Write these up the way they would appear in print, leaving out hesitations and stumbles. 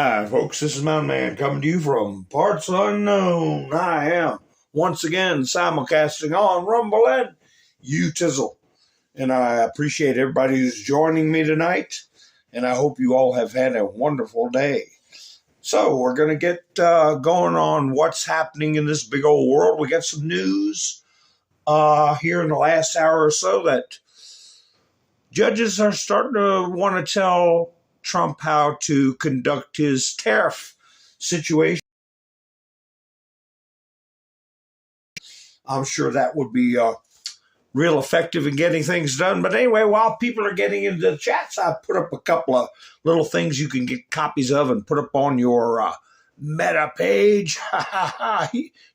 Hi, folks. This is Mountain Man coming to you from parts unknown. I am once again simulcasting on Rumble and Utizzle. And I appreciate everybody who's joining me tonight. And I hope you all have had a wonderful day. So we're going to get going on what's happening in this big old world. We got some news here in the last hour or so that judges are starting to want to tell Trump how to conduct his tariff situation. I'm sure that would be real effective in getting things done. But anyway, while people are getting into the chats, I put up a couple of little things you can get copies of and put up on your Meta page.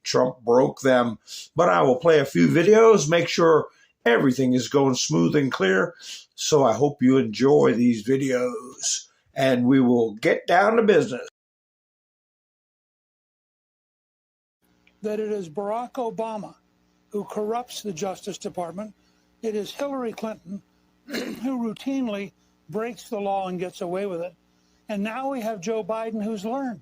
Trump broke them. But I will play a few videos, make sure everything is going smooth and clear. So I hope you enjoy these videos, and we will get down to business. That it is Barack Obama who corrupts the Justice Department. It is Hillary Clinton who routinely breaks the law and gets away with it. And now we have Joe Biden who's learned.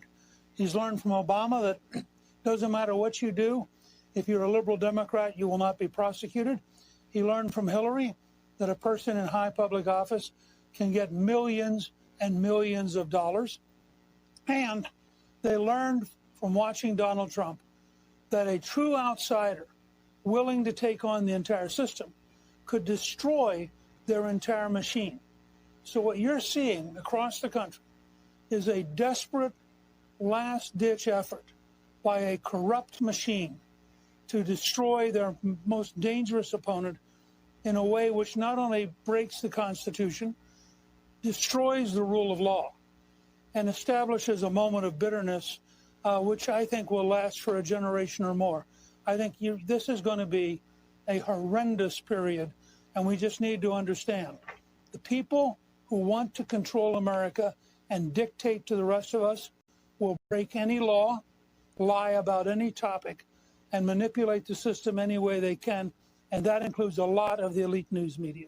He's learned from Obama that doesn't matter what you do, if you're a liberal Democrat, you will not be prosecuted. He learned from Hillary that a person in high public office can get millions and millions of dollars. And they learned from watching Donald Trump that a true outsider willing to take on the entire system could destroy their entire machine. So what you're seeing across the country is a desperate last-ditch effort by a corrupt machine to destroy their most dangerous opponent in a way which not only breaks the Constitution, destroys the rule of law, and establishes a moment of bitterness, which I think will last for a generation or more. I think this is going to be a horrendous period, and we just need to understand the people who want to control America and dictate to the rest of us will break any law, lie about any topic, and manipulate the system any way they can. And that includes a lot of the elite news media.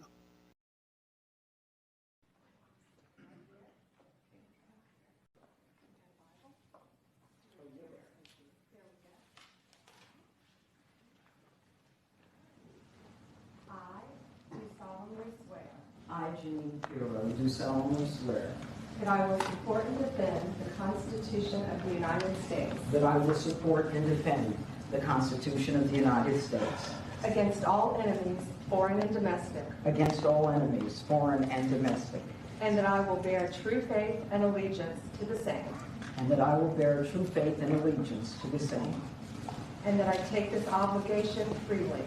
I, Jeanine Pirro, do solemnly swear that I will support and defend the Constitution of the United States that I will support and defend the Constitution of the United States against all enemies, foreign and domestic, against all enemies, foreign and domestic, and that I will bear true faith and allegiance to the same, and that I will bear true faith and allegiance to the same, and that I take this obligation freely,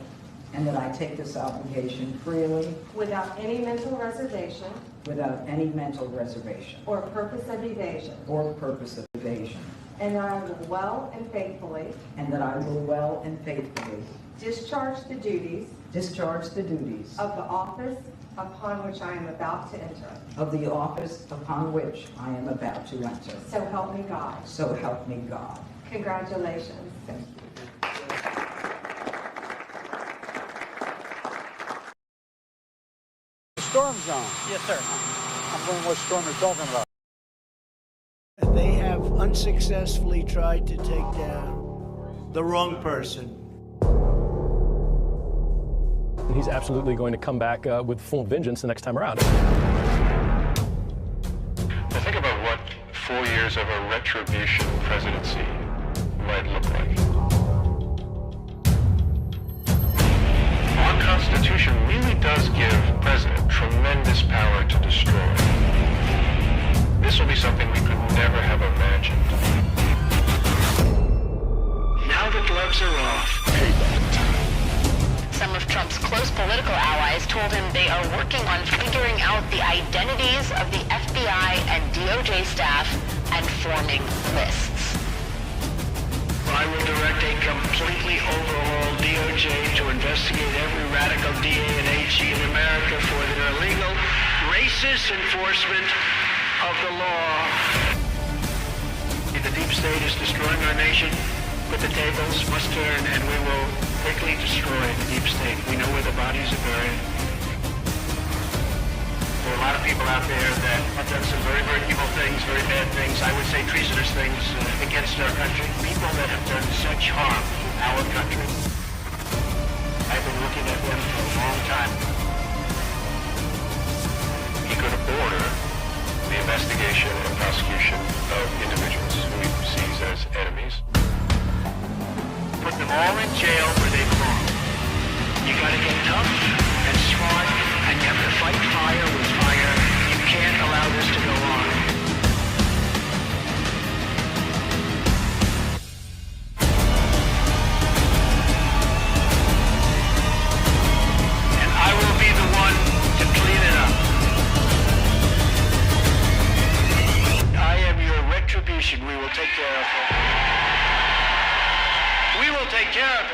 and that I take this obligation freely, without any mental reservation without any mental reservation or purpose of evasion, or purpose of evasion, and that I will well and faithfully and that I will well and faithfully discharge the duties of the office upon which I am about to enter. So help me God. So help me God. Congratulations. Thank you. Storm zone. Yes, sir. I'm wondering what storm you're talking about. They have unsuccessfully tried to take down the wrong person. He's absolutely going to come back with full vengeance the next time around. Now think about what 4 years of a retribution presidency might look like. Our Constitution really does give the president tremendous power to destroy. This will be something we could never have imagined. Now the gloves are off. Some of Trump's close political allies told him they are working on figuring out the identities of the FBI and DOJ staff and forming lists. I will direct a completely overhauled DOJ to investigate every radical DA and AG in America for their illegal, racist enforcement of the law. The deep state is destroying our nation, but the tables must turn, and we will quickly destroy the deep state. We know where the bodies are buried. There are a lot of people out there that have done some very, very evil things, very bad things, I would say treasonous things against our country. People that have done such harm to our country. I've been looking at them for a long time. He could order the investigation and prosecution of individuals who he sees as enemies. Put them all in jail where they belong. You gotta get tough and smart, and you have to fight fire with fire. You can't allow this to go on. And I will be the one to clean it up. I am your retribution. We will take care of it. We will take care of it.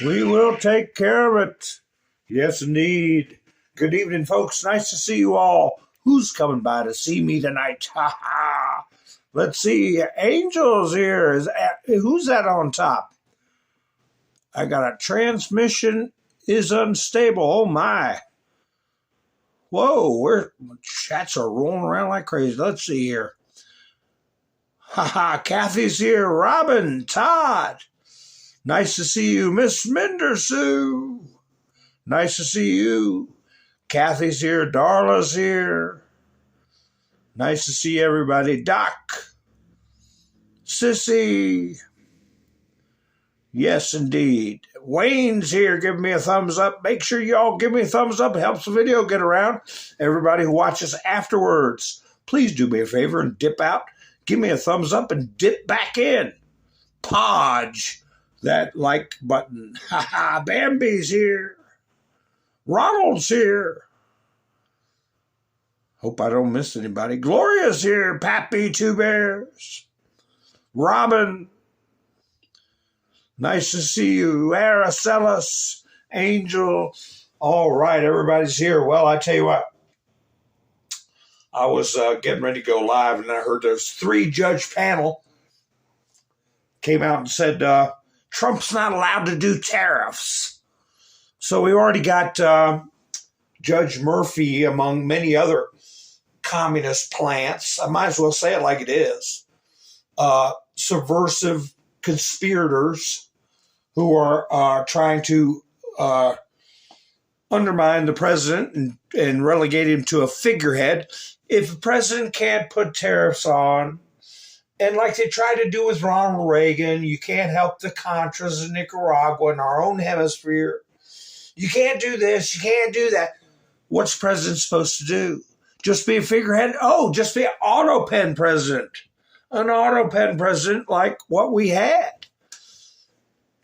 We will take care of it. Yes, indeed. Good evening, folks. Nice to see you all. Who's coming by to see me tonight? Ha ha. Let's see. Angel's here. Who's that on top? I got a transmission is unstable. Oh, my. Whoa, chats are rolling around like crazy. Let's see here. Ha ha. Kathy's here. Robin, Todd. Nice to see you, Miss Mendersue. Nice to see you. Kathy's here. Darla's here. Nice to see everybody. Doc. Sissy. Yes, indeed. Wayne's here. Give me a thumbs up. Make sure y'all give me a thumbs up. It helps the video get around. Everybody who watches afterwards, please do me a favor and dip out. Give me a thumbs up and dip back in. Podge. That like button. Ha ha. Bambi's here. Ronald's here. Hope I don't miss anybody. Gloria's here. Pappy Two Bears. Robin. Nice to see you. Aracellus. Angel. All right, everybody's here. Well, I tell you what. I was getting ready to go live, and I heard this 3-judge panel came out and said, Trump's not allowed to do tariffs. So we already got Judge Murphy, among many other communist plants. I might as well say it like it is. Subversive conspirators who are trying to undermine the president and relegate him to a figurehead. If the president can't put tariffs on, and like they tried to do with Ronald Reagan, you can't help the Contras in Nicaragua in our own hemisphere. You can't do this. You can't do that. What's the president supposed to do? Just be a figurehead? Oh, just be an auto pen president. An auto pen president like what we had.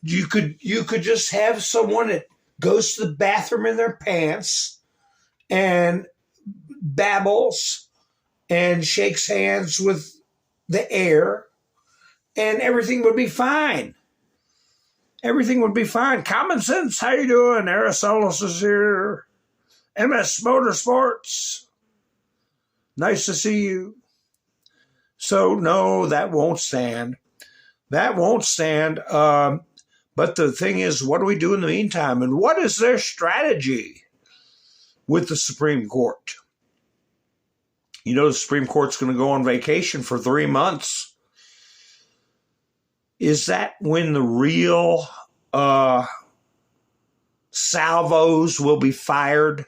You could just have someone that goes to the bathroom in their pants and babbles and shakes hands with the air, and everything would be fine. Everything would be fine. Common sense, how you doing? Aracellus is here. MS Motorsports. Nice to see you. So, no, that won't stand. That won't stand. But the thing is, what do we do in the meantime? And what is their strategy with the Supreme Court? You know, the Supreme Court's going to go on vacation for 3 months. Is that when the real salvos will be fired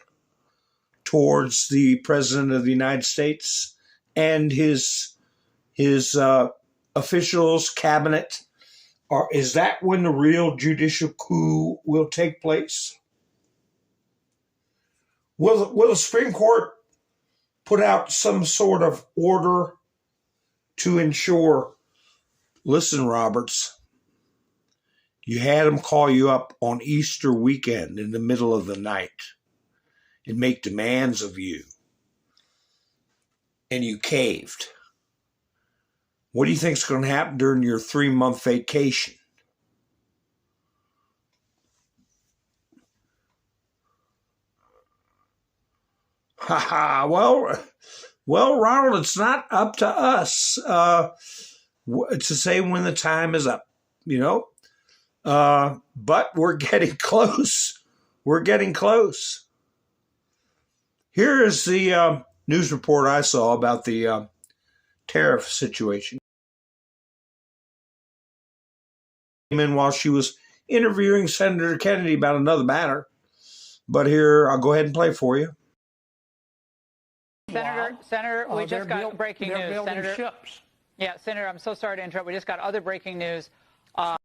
towards the President of the United States and his officials, cabinet? Or is that when the real judicial coup will take place? Will the Supreme Court put out some sort of order to ensure, listen, Roberts, you had them call you up on Easter weekend in the middle of the night and make demands of you, and you caved. What do you think is going to happen during your 3-month vacation? Ha ha. Well, Ronald, it's not up to us to say when the time is up, you know. But we're getting close. We're getting close. Here is the news report I saw about the tariff situation. Came in while she was interviewing Senator Kennedy about another matter. But here, I'll go ahead and play for you. Senator, we just got breaking news. Senator, ships. Yeah, Senator, I'm so sorry to interrupt. We just got other breaking news of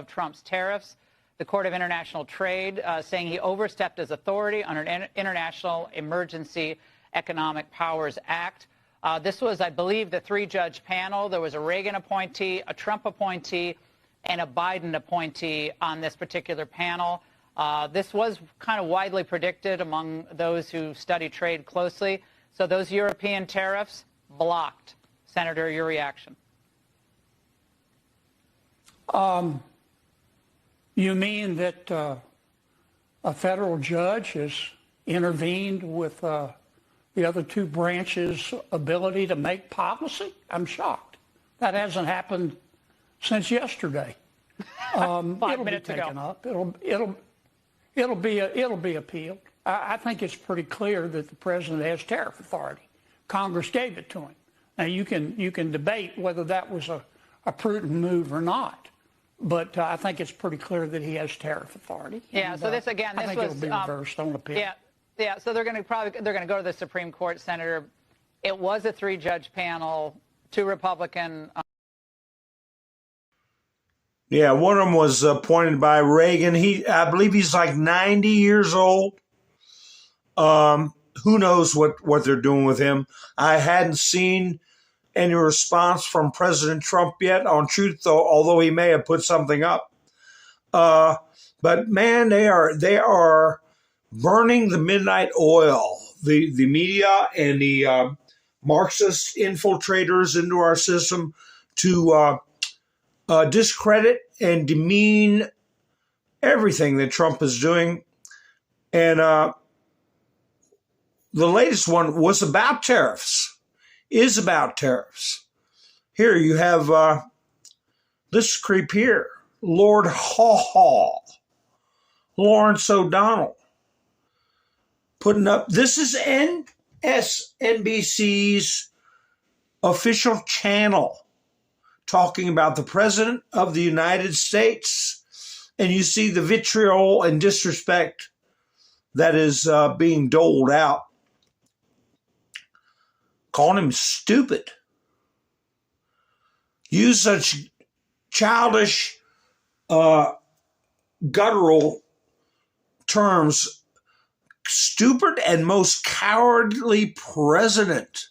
Trump's tariffs. The Court of International Trade saying he overstepped his authority under an International Emergency Economic Powers Act. This was, I believe, the three-judge panel. There was a Reagan appointee, a Trump appointee, and a Biden appointee on this particular panel. This was kind of widely predicted among those who study trade closely. So those European tariffs blocked. Senator, your reaction? You mean that a federal judge has intervened with the other two branches' ability to make policy? I'm shocked. That hasn't happened since yesterday. 5 It'll minutes be taken ago. up. It'll be appealed. I think it's pretty clear that the president has tariff authority. Congress gave it to him. Now you can debate whether that was a prudent move or not, but I think it's pretty clear that he has tariff authority. Yeah. And, so this again, I this think was it'll be reversed on appeal. Yeah. Yeah. So they're going to go to the Supreme Court, Senator. It was a three-judge panel, two Republican. Yeah, one of them was appointed by Reagan. I believe he's like 90 years old. Who knows what they're doing with him? I hadn't seen any response from President Trump yet on Truth, though, although he may have put something up. But man, they are burning the midnight oil. The media and the Marxist infiltrators into our system to discredit and demean everything that Trump is doing. And the latest one was about tariffs, is about tariffs. Here you have this creep here, Lord Haw Haw, Lawrence O'Donnell, putting up, this is NBC's official channel, talking about the President of the United States. And you see the vitriol and disrespect that is being doled out. Calling him stupid. Use such childish, guttural terms. Stupid and most cowardly president.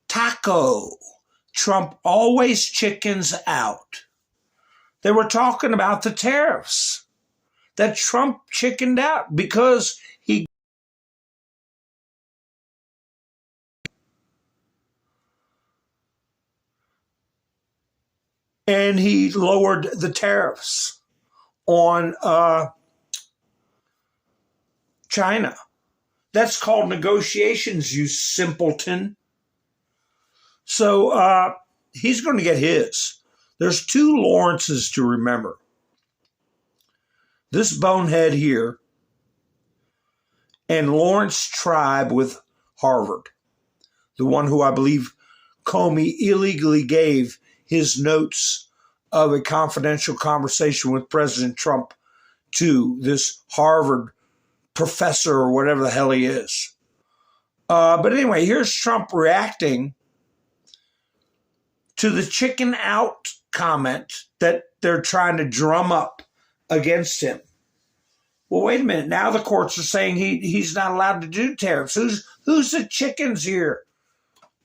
Taco. Trump always chickens out. They were talking about the tariffs. That Trump chickened out because he lowered the tariffs on China. That's called negotiations, you simpleton. So he's going to get his. There's two Lawrences to remember. This bonehead here and Lawrence Tribe with Harvard, the one who I believe Comey illegally gave his notes of a confidential conversation with President Trump to this Harvard professor or whatever the hell he is. But anyway, here's Trump reacting to the chicken out comment that they're trying to drum up against him. Well, wait a minute. Now the courts are saying he's not allowed to do tariffs. Who's the chickens here?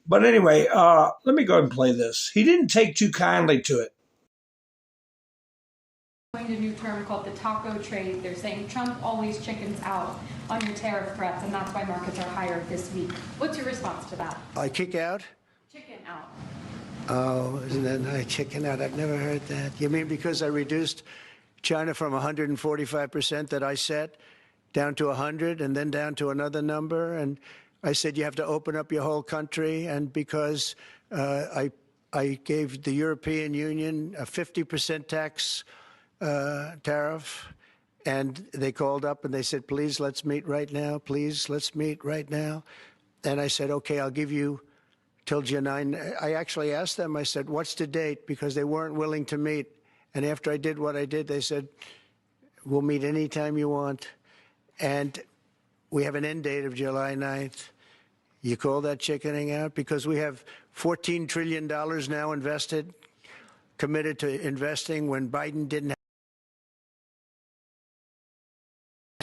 But anyway, let me go ahead and play this. He didn't take too kindly to it. A new term called the taco trade. They're saying Trump always chickens out on your tariff threats, and that's why markets are higher this week. What's your response to that? I kick out? Chicken out. Oh, isn't that nice? Chicken out. I've never heard that. You mean because I reduced China from 145% that I set down to 100 and then down to another number? And I said you have to open up your whole country. And because I gave the European Union a 50% tax tariff, And they called up and they said, please, let's meet right now. Please, let's meet right now. And I said, okay, I'll give you till June 9. I actually asked them, I said, what's the date? Because they weren't willing to meet. And after I did what I did, they said, we'll meet anytime you want. And we have an end date of July 9th. You call that chickening out? Because we have $14 trillion now invested, committed to investing when Biden didn't have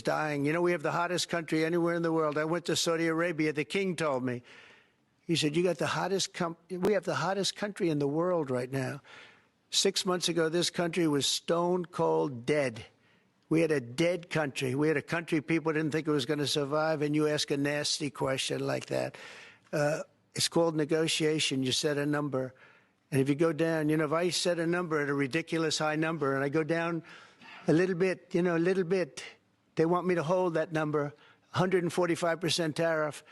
dying. You know, we have the hottest country anywhere in the world. I went to Saudi Arabia. The king told me. He said, you got the hottest we have the hottest country in the world right now. 6 months ago, this country was stone cold dead. We had a dead country. We had a country people didn't think it was going to survive, and you ask a nasty question like that. It's called negotiation. You set a number. And if you go down, you know, if I set a number at a ridiculous high number and I go down a little bit, you know, a little bit, they want me to hold that number, 145% tariff.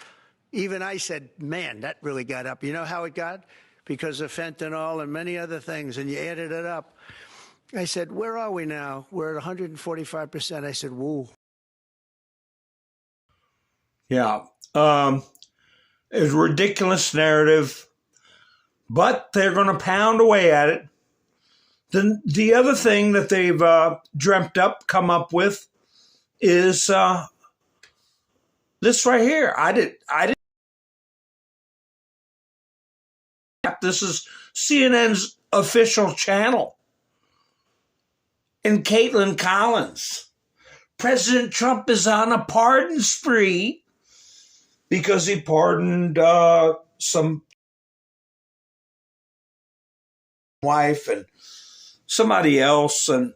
Even I said, man, that really got up. You know how it got? Because of fentanyl and many other things, and you added it up. I said, where are we now? We're at 145%. I said, woo. Yeah. It's a ridiculous narrative, but they're going to pound away at it. The other thing that they've come up with is this right here. I did. This is CNN's official channel. And Caitlin Collins. President Trump is on a pardon spree because he pardoned some wife and somebody else, and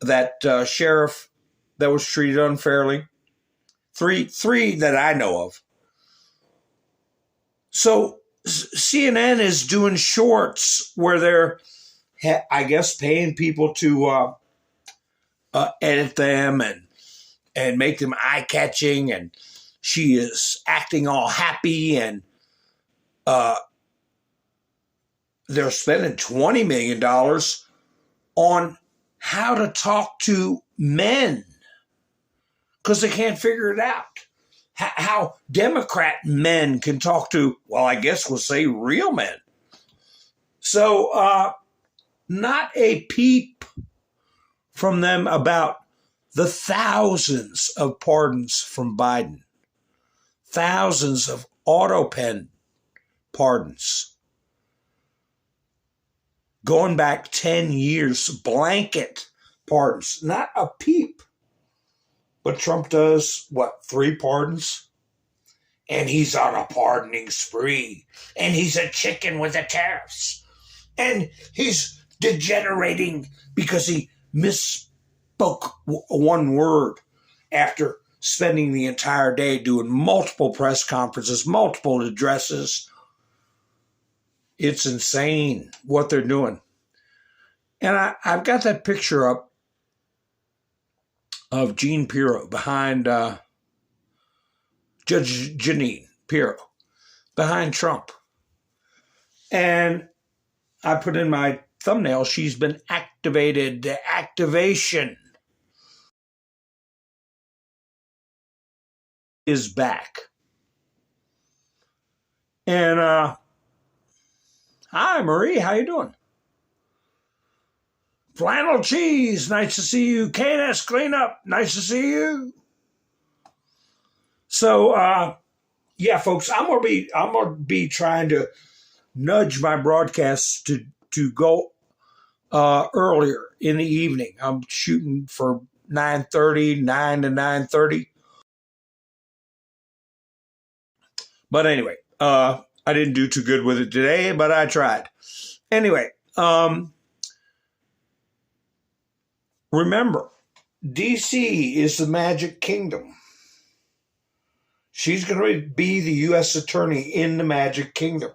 that sheriff that was treated unfairly. Three that I know of. So CNN is doing shorts where they're, I guess, paying people to edit them and make them eye-catching, and she is acting all happy, and they're spending $20 million on how to talk to men because they can't figure it out. How Democrat men can talk to, well, I guess we'll say real men. So not a peep from them about the thousands of pardons from Biden, thousands of auto pen pardons. Going back 10 years, blanket pardons, not a peep. But Trump does, 3 pardons? And he's on a pardoning spree. And he's a chicken with the tariffs. And he's degenerating because he misspoke one word after spending the entire day doing multiple press conferences, multiple addresses. It's insane what they're doing. And I've got that picture up of Jean Pirro behind Judge Jeanine Pirro behind Trump. And I put in my thumbnail, she's been activated. The activation is back. And hi, Marie, how you doing? Flannel Cheese, nice to see you. KNS Cleanup, nice to see you. So, yeah, folks, I'm gonna be trying to nudge my broadcasts to go earlier in the evening. I'm shooting for 9:30, 9 to 9:30. But anyway, I didn't do too good with it today, but I tried. Anyway, remember, D.C. is the Magic Kingdom. She's going to be the U.S. Attorney in the Magic Kingdom.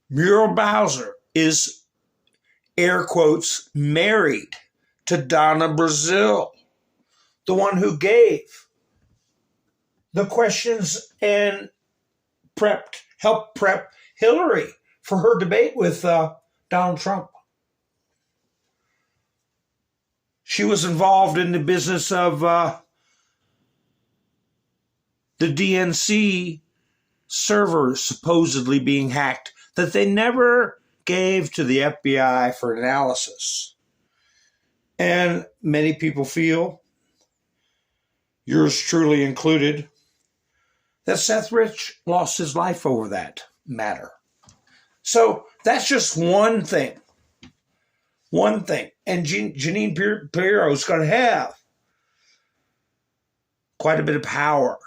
Muriel Bowser is, air quotes, married to Donna Brazile, the one who gave the questions and helped prep Hillary for her debate with Donald Trump. She was involved in the business of the DNC servers supposedly being hacked that they never gave to the FBI for analysis. And many people feel, yours truly included, that Seth Rich lost his life over that matter. So that's just one thing. One thing. And Jeanine Pirro is going to have quite a bit of power.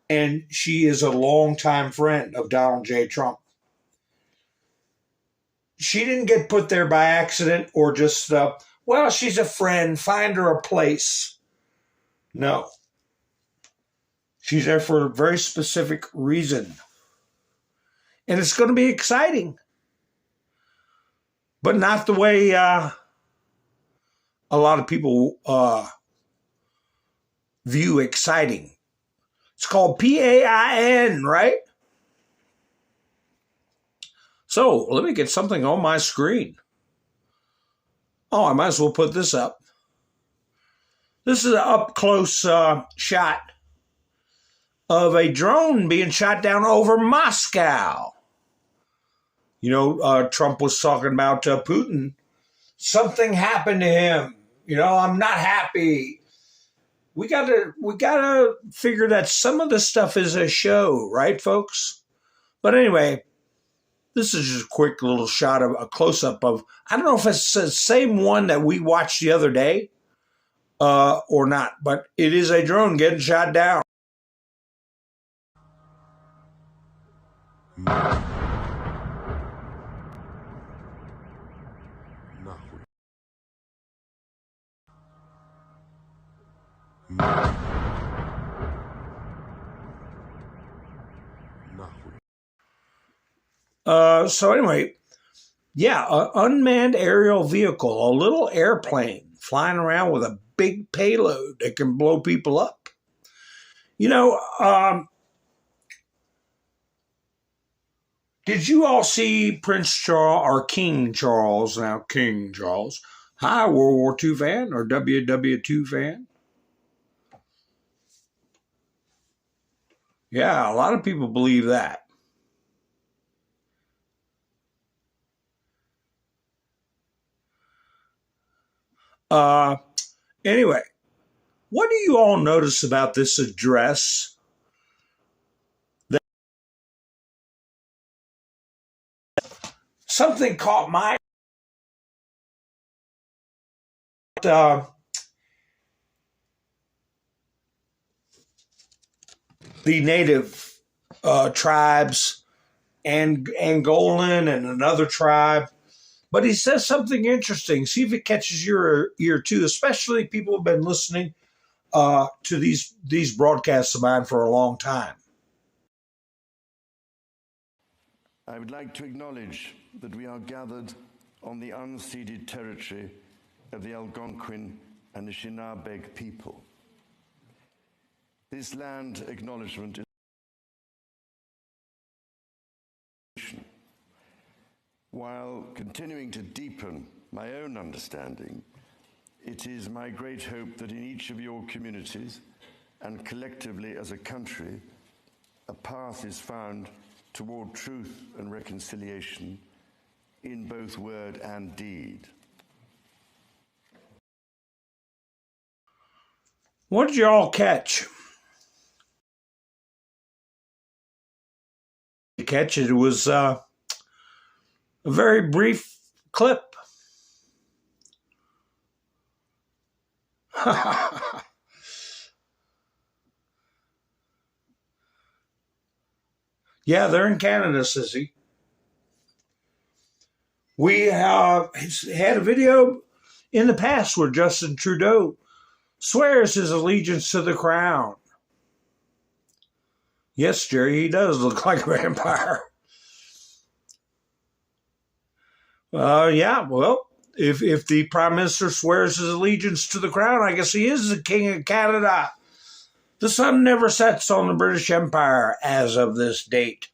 And she is a longtime friend of Donald J. Trump. She didn't get put there by accident or just, well, she's a friend, find her a place. No. She's there for a very specific reason. And it's going to be exciting. But not the way a lot of people view exciting. It's called PAIN, right? So let me get something on my screen. Oh, I might as well put this up. This is an up-close shot of a drone being shot down over Moscow. You know, Trump was talking about Putin. Something happened to him. You know, I'm not happy. We gotta figure that some of this stuff is a show, right, folks? But anyway, this is just a quick little shot of a close-up of, I don't know if it's the same one that we watched the other day or not, but it is a drone getting shot down. So anyway, yeah, an unmanned aerial vehicle, a little airplane flying around with a big payload that can blow people up. You know, did you all see Prince Charles, or King Charles, now King Charles? Hi, World War II fan or WW2 fan? Yeah, a lot of people believe that. Anyway, what do you all notice about this address? Something caught my the native tribes and Angolan and another tribe. But he says something interesting. See if it catches your ear too, especially people who have been listening to these broadcasts of mine for a long time. I would like to acknowledge that we are gathered on the unceded territory of the Algonquin and Anishinaabe people. This land acknowledgement is while continuing to deepen my own understanding, it is my great hope that in each of your communities and collectively as a country, a path is found toward truth and reconciliation in both word and deed. What did you all catch? It was a very brief clip. Yeah, they're in Canada, sissy. We had a video in the past where Justin Trudeau swears his allegiance to the crown. Yes, Jerry, he does look like a vampire. Yeah, well, if the Prime Minister swears his allegiance to the crown, I guess he is the King of Canada. The sun never sets on the British Empire as of this date.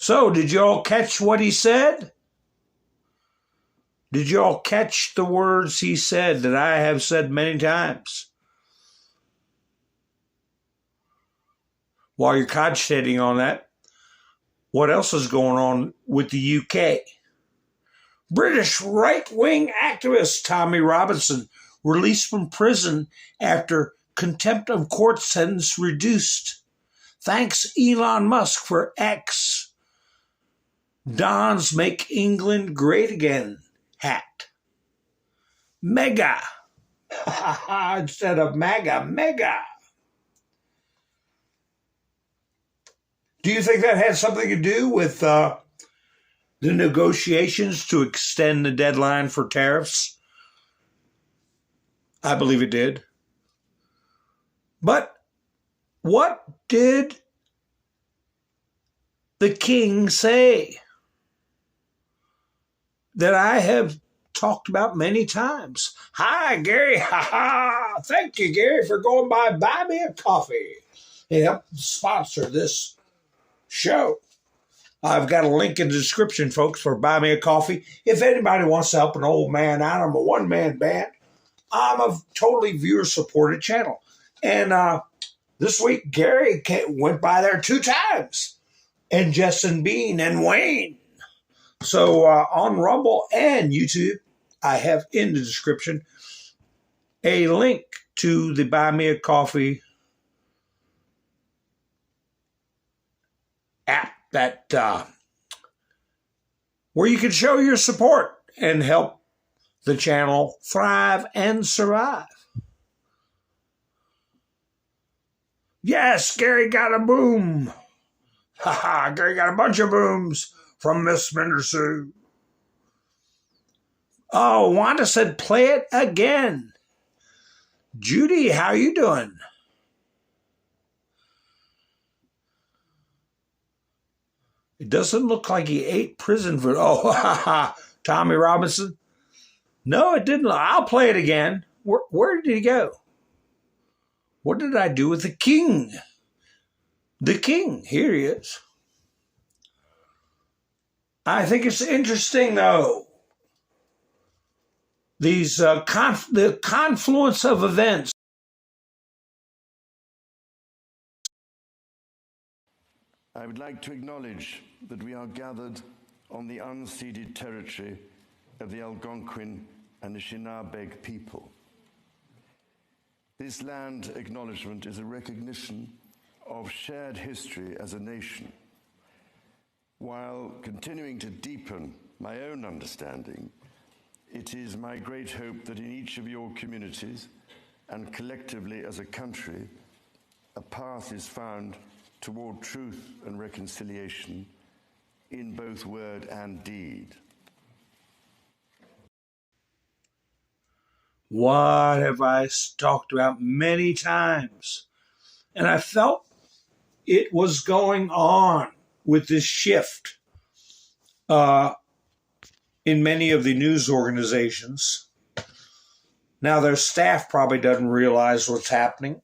So, did you all catch what he said? Did you all catch the words he said that I have said many times? While you're cogitating on that, what else is going on with the UK? British right-wing activist Tommy Robinson released from prison after contempt of court sentence reduced. Thanks Elon Musk for X. Don's Make England Great Again hat. Mega. Instead of MAGA, mega. Do you think that had something to do with the negotiations to extend the deadline for tariffs? I believe it did. But what did the king say that I have talked about many times? Hi, Gary. Thank you, Gary, for going by Buy Me a Coffee. They help sponsor this show. I've got a link in the description, folks, for Buy Me a Coffee. If anybody wants to help an old man out, I'm a one-man band. I'm a totally viewer-supported channel. And this week, Gary went by there 2 times. And Justin Bean and Wayne. So on Rumble and YouTube, I have in the description a link to the Buy Me a Coffee app that where you can show your support and help the channel thrive and survive. Yes, Gary got a boom. Gary got a bunch of booms from Miss Mendersu. Oh, Wanda said, play it again. Judy, how you doing? It doesn't look like he ate prison food. Oh, Tommy Robinson. No, it didn't. I'll play it again. Where did he go? What did I do with the king? The king. Here he is. I think it's interesting, though. These the confluence of events. I would like to acknowledge that we are gathered on the unceded territory of the Algonquin and Anishinaabe people. This land acknowledgement is a recognition of shared history as a nation, while continuing to deepen my own understanding. It is my great hope that in each of your communities and collectively as a country, a path is found toward truth and reconciliation in both word and deed. What have I talked about many times? And I felt it was going on with this shift in many of the news organizations. Now, their staff probably doesn't realize what's happening.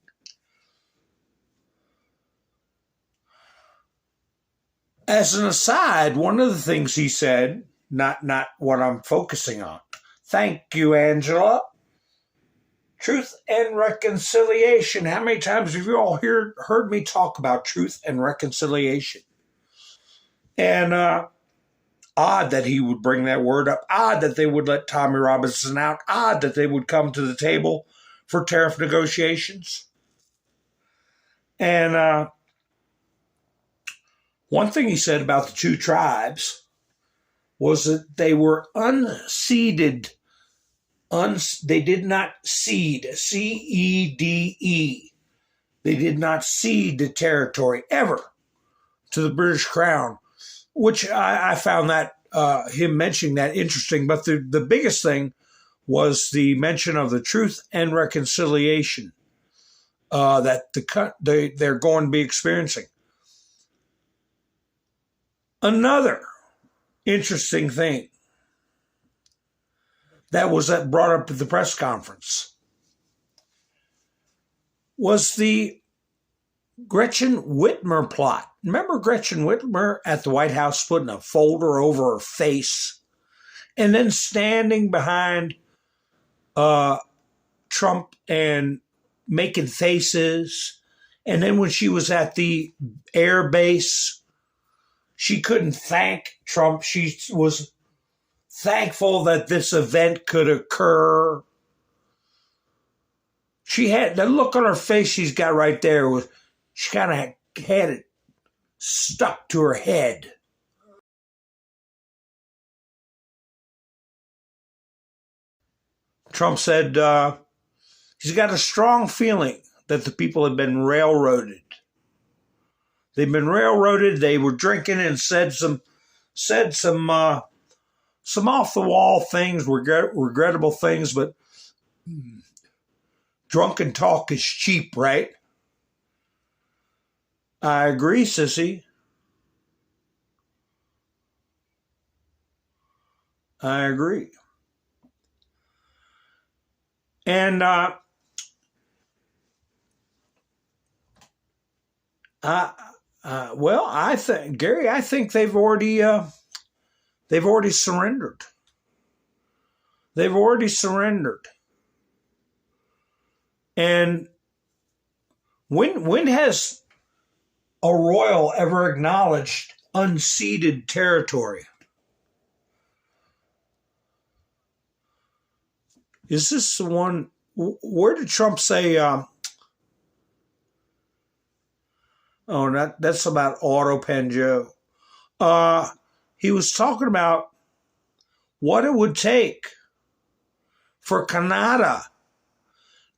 As an aside, one of the things he said, not what I'm focusing on. Thank you, Angela. Truth and reconciliation. How many times have you all heard me talk about truth and reconciliation? And odd that he would bring that word up. Odd that they would let Tommy Robinson out. Odd that they would come to the table for tariff negotiations. And one thing he said about the 2 tribes was that they were unceded. They did not cede, C-E-D-E. They did not cede the territory ever to the British Crown, which I found that him mentioning that interesting. But the biggest thing was the mention of the truth and reconciliation that they're going to be experiencing. Another interesting thing that was brought up at the press conference was the Gretchen Whitmer plot. Remember Gretchen Whitmer at the White House putting a folder over her face and then standing behind Trump and making faces. And then when she was at the air base, she couldn't thank Trump. She was thankful that this event could occur. She had the look on her face she's got right there was she kind of had it stuck to her head. Trump said he's got a strong feeling that the people have been railroaded. They've been railroaded. They were drinking and said some off the wall things, regrettable things, but drunken talk is cheap, right? I agree, sissy. I agree. And well, I think Gary, I think they've already surrendered. They've already surrendered. And when has a royal ever acknowledged unceded territory? Is this the one? Where did Trump say? That's about Autopen Joe. He was talking about what it would take for Canada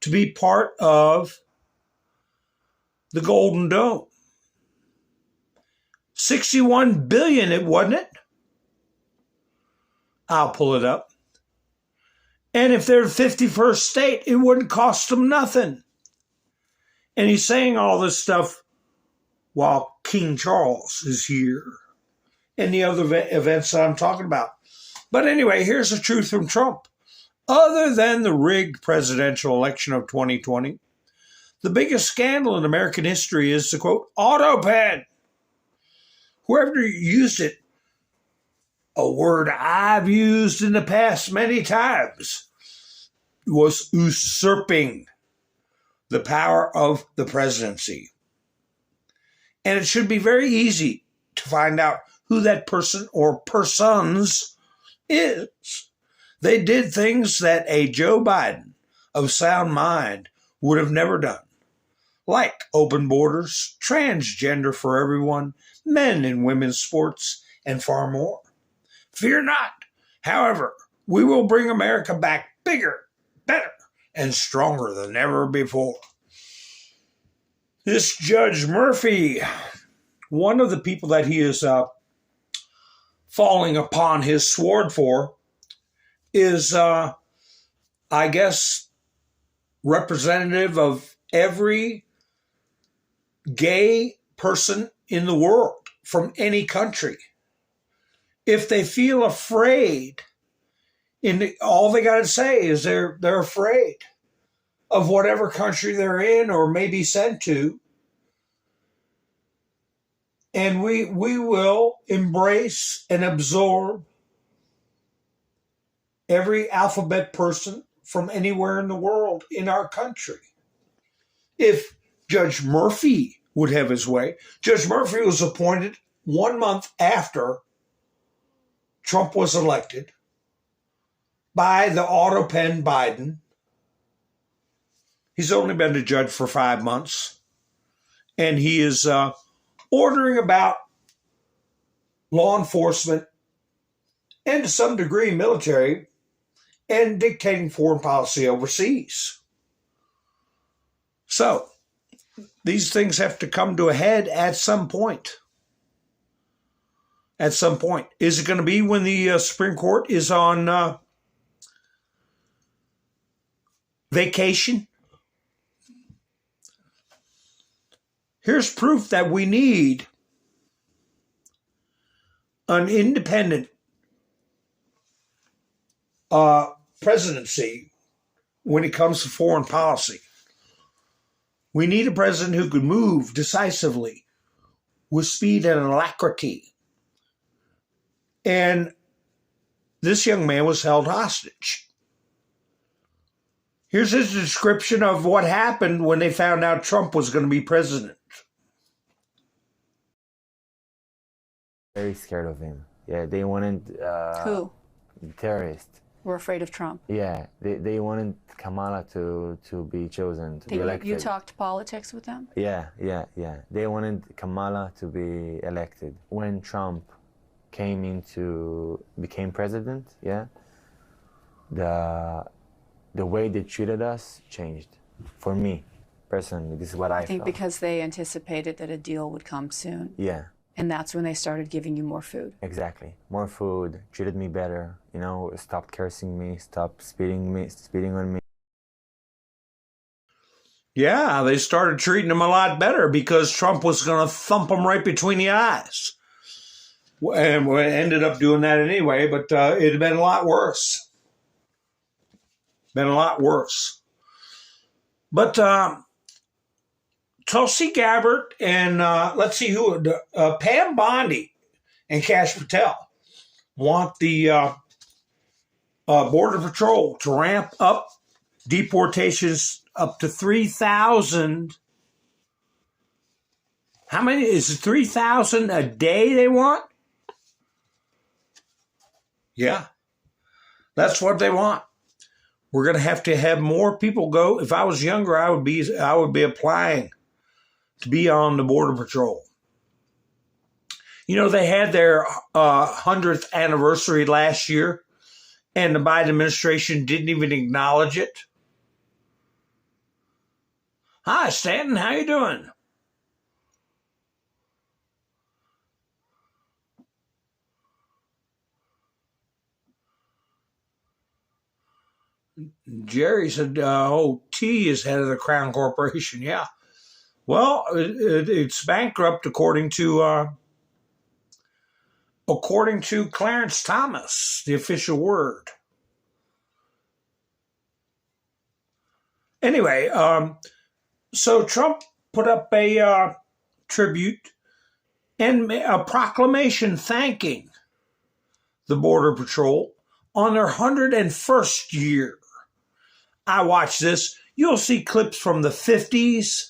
to be part of the Golden Dome. 61 billion, it wasn't it? I'll pull it up. And if they're the 51st state, it wouldn't cost them nothing. And he's saying all this stuff while King Charles is here and the other events that I'm talking about. But anyway, here's the truth from Trump. Other than the rigged presidential election of 2020, the biggest scandal in American history is the, quote, Autopen. Whoever used it, a word I've used in the past many times, was usurping the power of the presidency. And it should be very easy to find out who that person or persons is. They did things that a Joe Biden of sound mind would have never done, like open borders, transgender for everyone, men and women's sports, and far more. Fear not. However, we will bring America back bigger, better, and stronger than ever before. This Judge Murphy, one of the people that he is falling upon his sword for, is, I guess, representative of every gay person in the world from any country. If they feel afraid, all they got to say is they're afraid of whatever country they're in or may be sent to. And we will embrace and absorb every alphabet person from anywhere in the world in our country. If Judge Murphy would have his way, Judge Murphy was appointed 1 month after Trump was elected by the Autopen Biden. He's only been a judge for 5 months, and he is ordering about law enforcement and to some degree military and dictating foreign policy overseas. So these things have to come to a head at some point. At some point. Is it going to be when the Supreme Court is on vacation? Here's proof that we need an independent presidency when it comes to foreign policy. We need a president who could move decisively with speed and alacrity. And this young man was held hostage. Here's his description of what happened when they found out Trump was going to be president. Very scared of him. Yeah, they wanted... Who? Terrorists. We're afraid of Trump. Yeah, they wanted Kamala to be chosen, to be elected. You talked politics with them? Yeah. They wanted Kamala to be elected. When Trump became president, yeah, the way they treated us changed. For me, personally, this is what I think felt. because they anticipated that a deal would come soon. Yeah. And that's when they started giving you more food. Exactly. More food, treated me better, you know, stopped cursing me, stopped spitting on me. Yeah, they started treating him a lot better because Trump was going to thump him right between the eyes. And we ended up doing that anyway, but it had been a lot worse. Been a lot worse. But Tulsi Gabbard and let's see who, Pam Bondi and Kash Patel want the Border Patrol to ramp up deportations up to 3,000. How many? Is it 3,000 a day they want? Yeah, that's what they want. We're going to have more people go. If I was younger, I would be applying to be on the Border Patrol. You know, they had their 100th anniversary last year, and the Biden administration didn't even acknowledge it. Hi, Stanton. How you doing? Jerry said, T is head of the Crown Corporation. Yeah. Well, it's bankrupt according to Clarence Thomas, the official word. Anyway, so Trump put up a tribute and a proclamation thanking the Border Patrol on their 101st year. I watch this. You'll see clips from the 50s.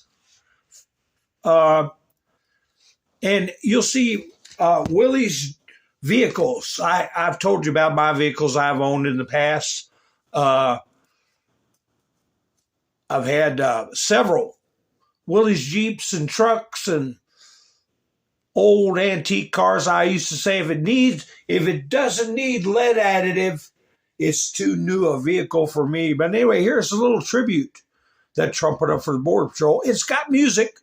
And you'll see Willie's vehicles. I've told you about my vehicles I've owned in the past. I've had several Willie's Jeeps and trucks and old antique cars. I used to say if it doesn't need lead additive, it's too new a vehicle for me. But anyway, here's a little tribute that Trump put up for the Border Patrol. It's got music.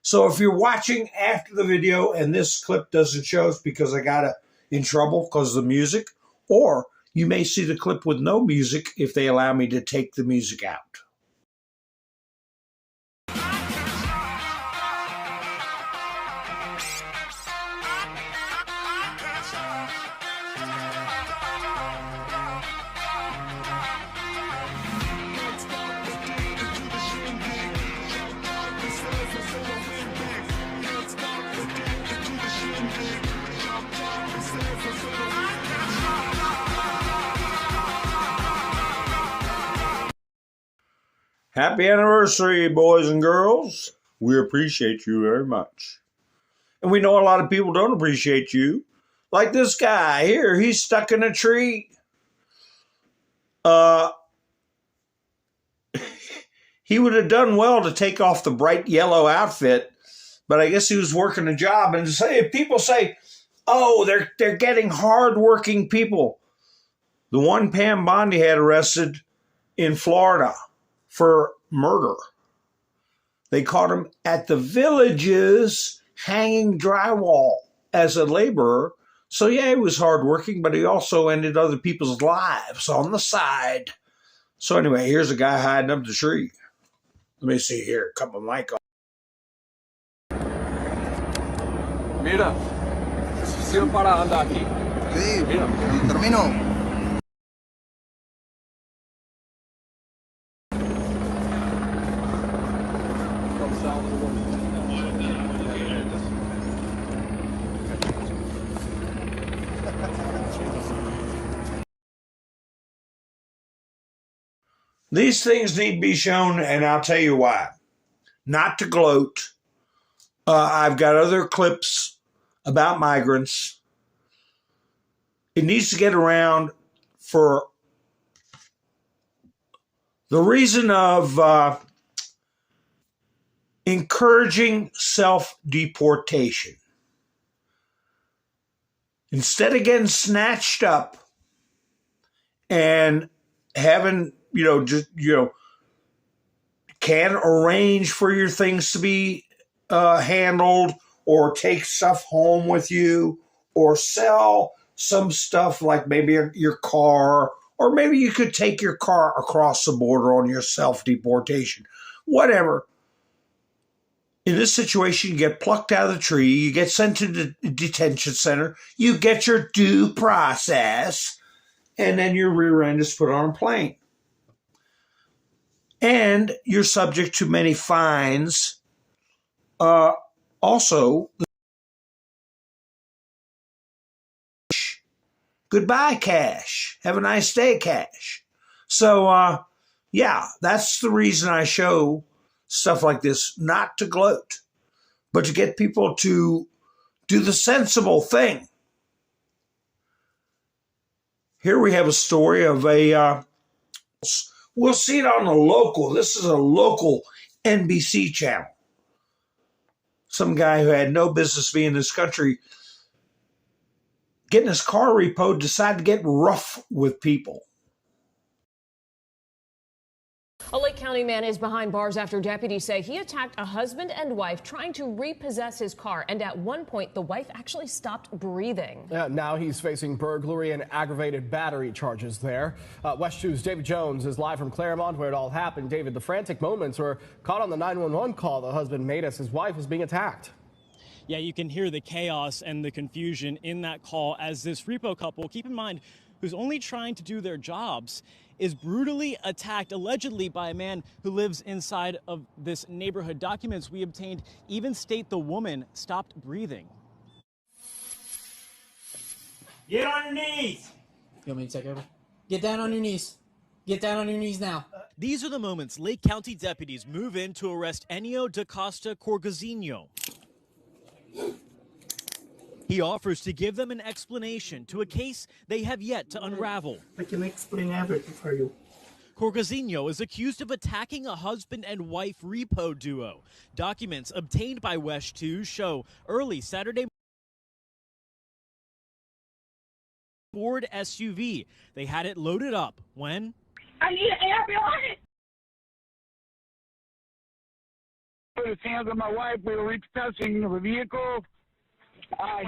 So if you're watching after the video and this clip doesn't show, it's because I got in trouble because of the music. Or you may see the clip with no music if they allow me to take the music out. Happy anniversary, boys and girls. We appreciate you very much. And we know a lot of people don't appreciate you. Like this guy here, he's stuck in a tree. He would have done well to take off the bright yellow outfit, but I guess he was working a job. And people say, oh, they're getting hardworking people. The one Pam Bondi had arrested in Florida for murder. They caught him at the Villages hanging drywall as a laborer. So yeah, he was hardworking, but he also ended other people's lives on the side. So anyway, here's a guy hiding up the tree. Let me see here, a couple of mic on. Mira, sirve para andar aqui. Sí, termino. These things need to be shown, and I'll tell you why. Not to gloat. I've got other clips about migrants. It needs to get around for the reason of encouraging self-deportation. Instead of getting snatched up and having, can't arrange for your things to be handled, or take stuff home with you, or sell some stuff like maybe your car, or maybe you could take your car across the border on your self-deportation, whatever. In this situation, you get plucked out of the tree, you get sent to the detention center, you get your due process, and then your rear end is put on a plane. And you're subject to many fines. Also, goodbye, cash. Have a nice day, cash. So, that's the reason I show stuff like this, not to gloat, but to get people to do the sensible thing. Here we have a story of we'll see it on the local. This is a local NBC channel. Some guy who had no business being in this country, getting his car repoed, decided to get rough with people. A Lake County man is behind bars after deputies say he attacked a husband and wife trying to repossess his car, and at one point the wife actually stopped breathing. Now he's facing burglary and aggravated battery charges there. West 2's David Jones is live from Claremont, where it all happened. David, the frantic moments were caught on the 911 call the husband made as his wife was being attacked. Yeah, you can hear the chaos and the confusion in that call as this repo couple, keep in mind, who's only trying to do their jobs, is brutally attacked, allegedly by a man who lives inside of this neighborhood. Documents we obtained even state the woman stopped breathing. Get on your knees! You want me to take over? Get down on your knees. Get down on your knees now. These are the moments Lake County deputies move in to arrest Ennio da Costa Corgazino. He offers to give them an explanation to a case they have yet to unravel. I can explain everything for you. Corgazino is accused of attacking a husband and wife repo duo. Documents obtained by West 2 show early Saturday Ford SUV. They had it loaded up when... I need an ambulance! Put his hands on my wife. We were repossessing the vehicle.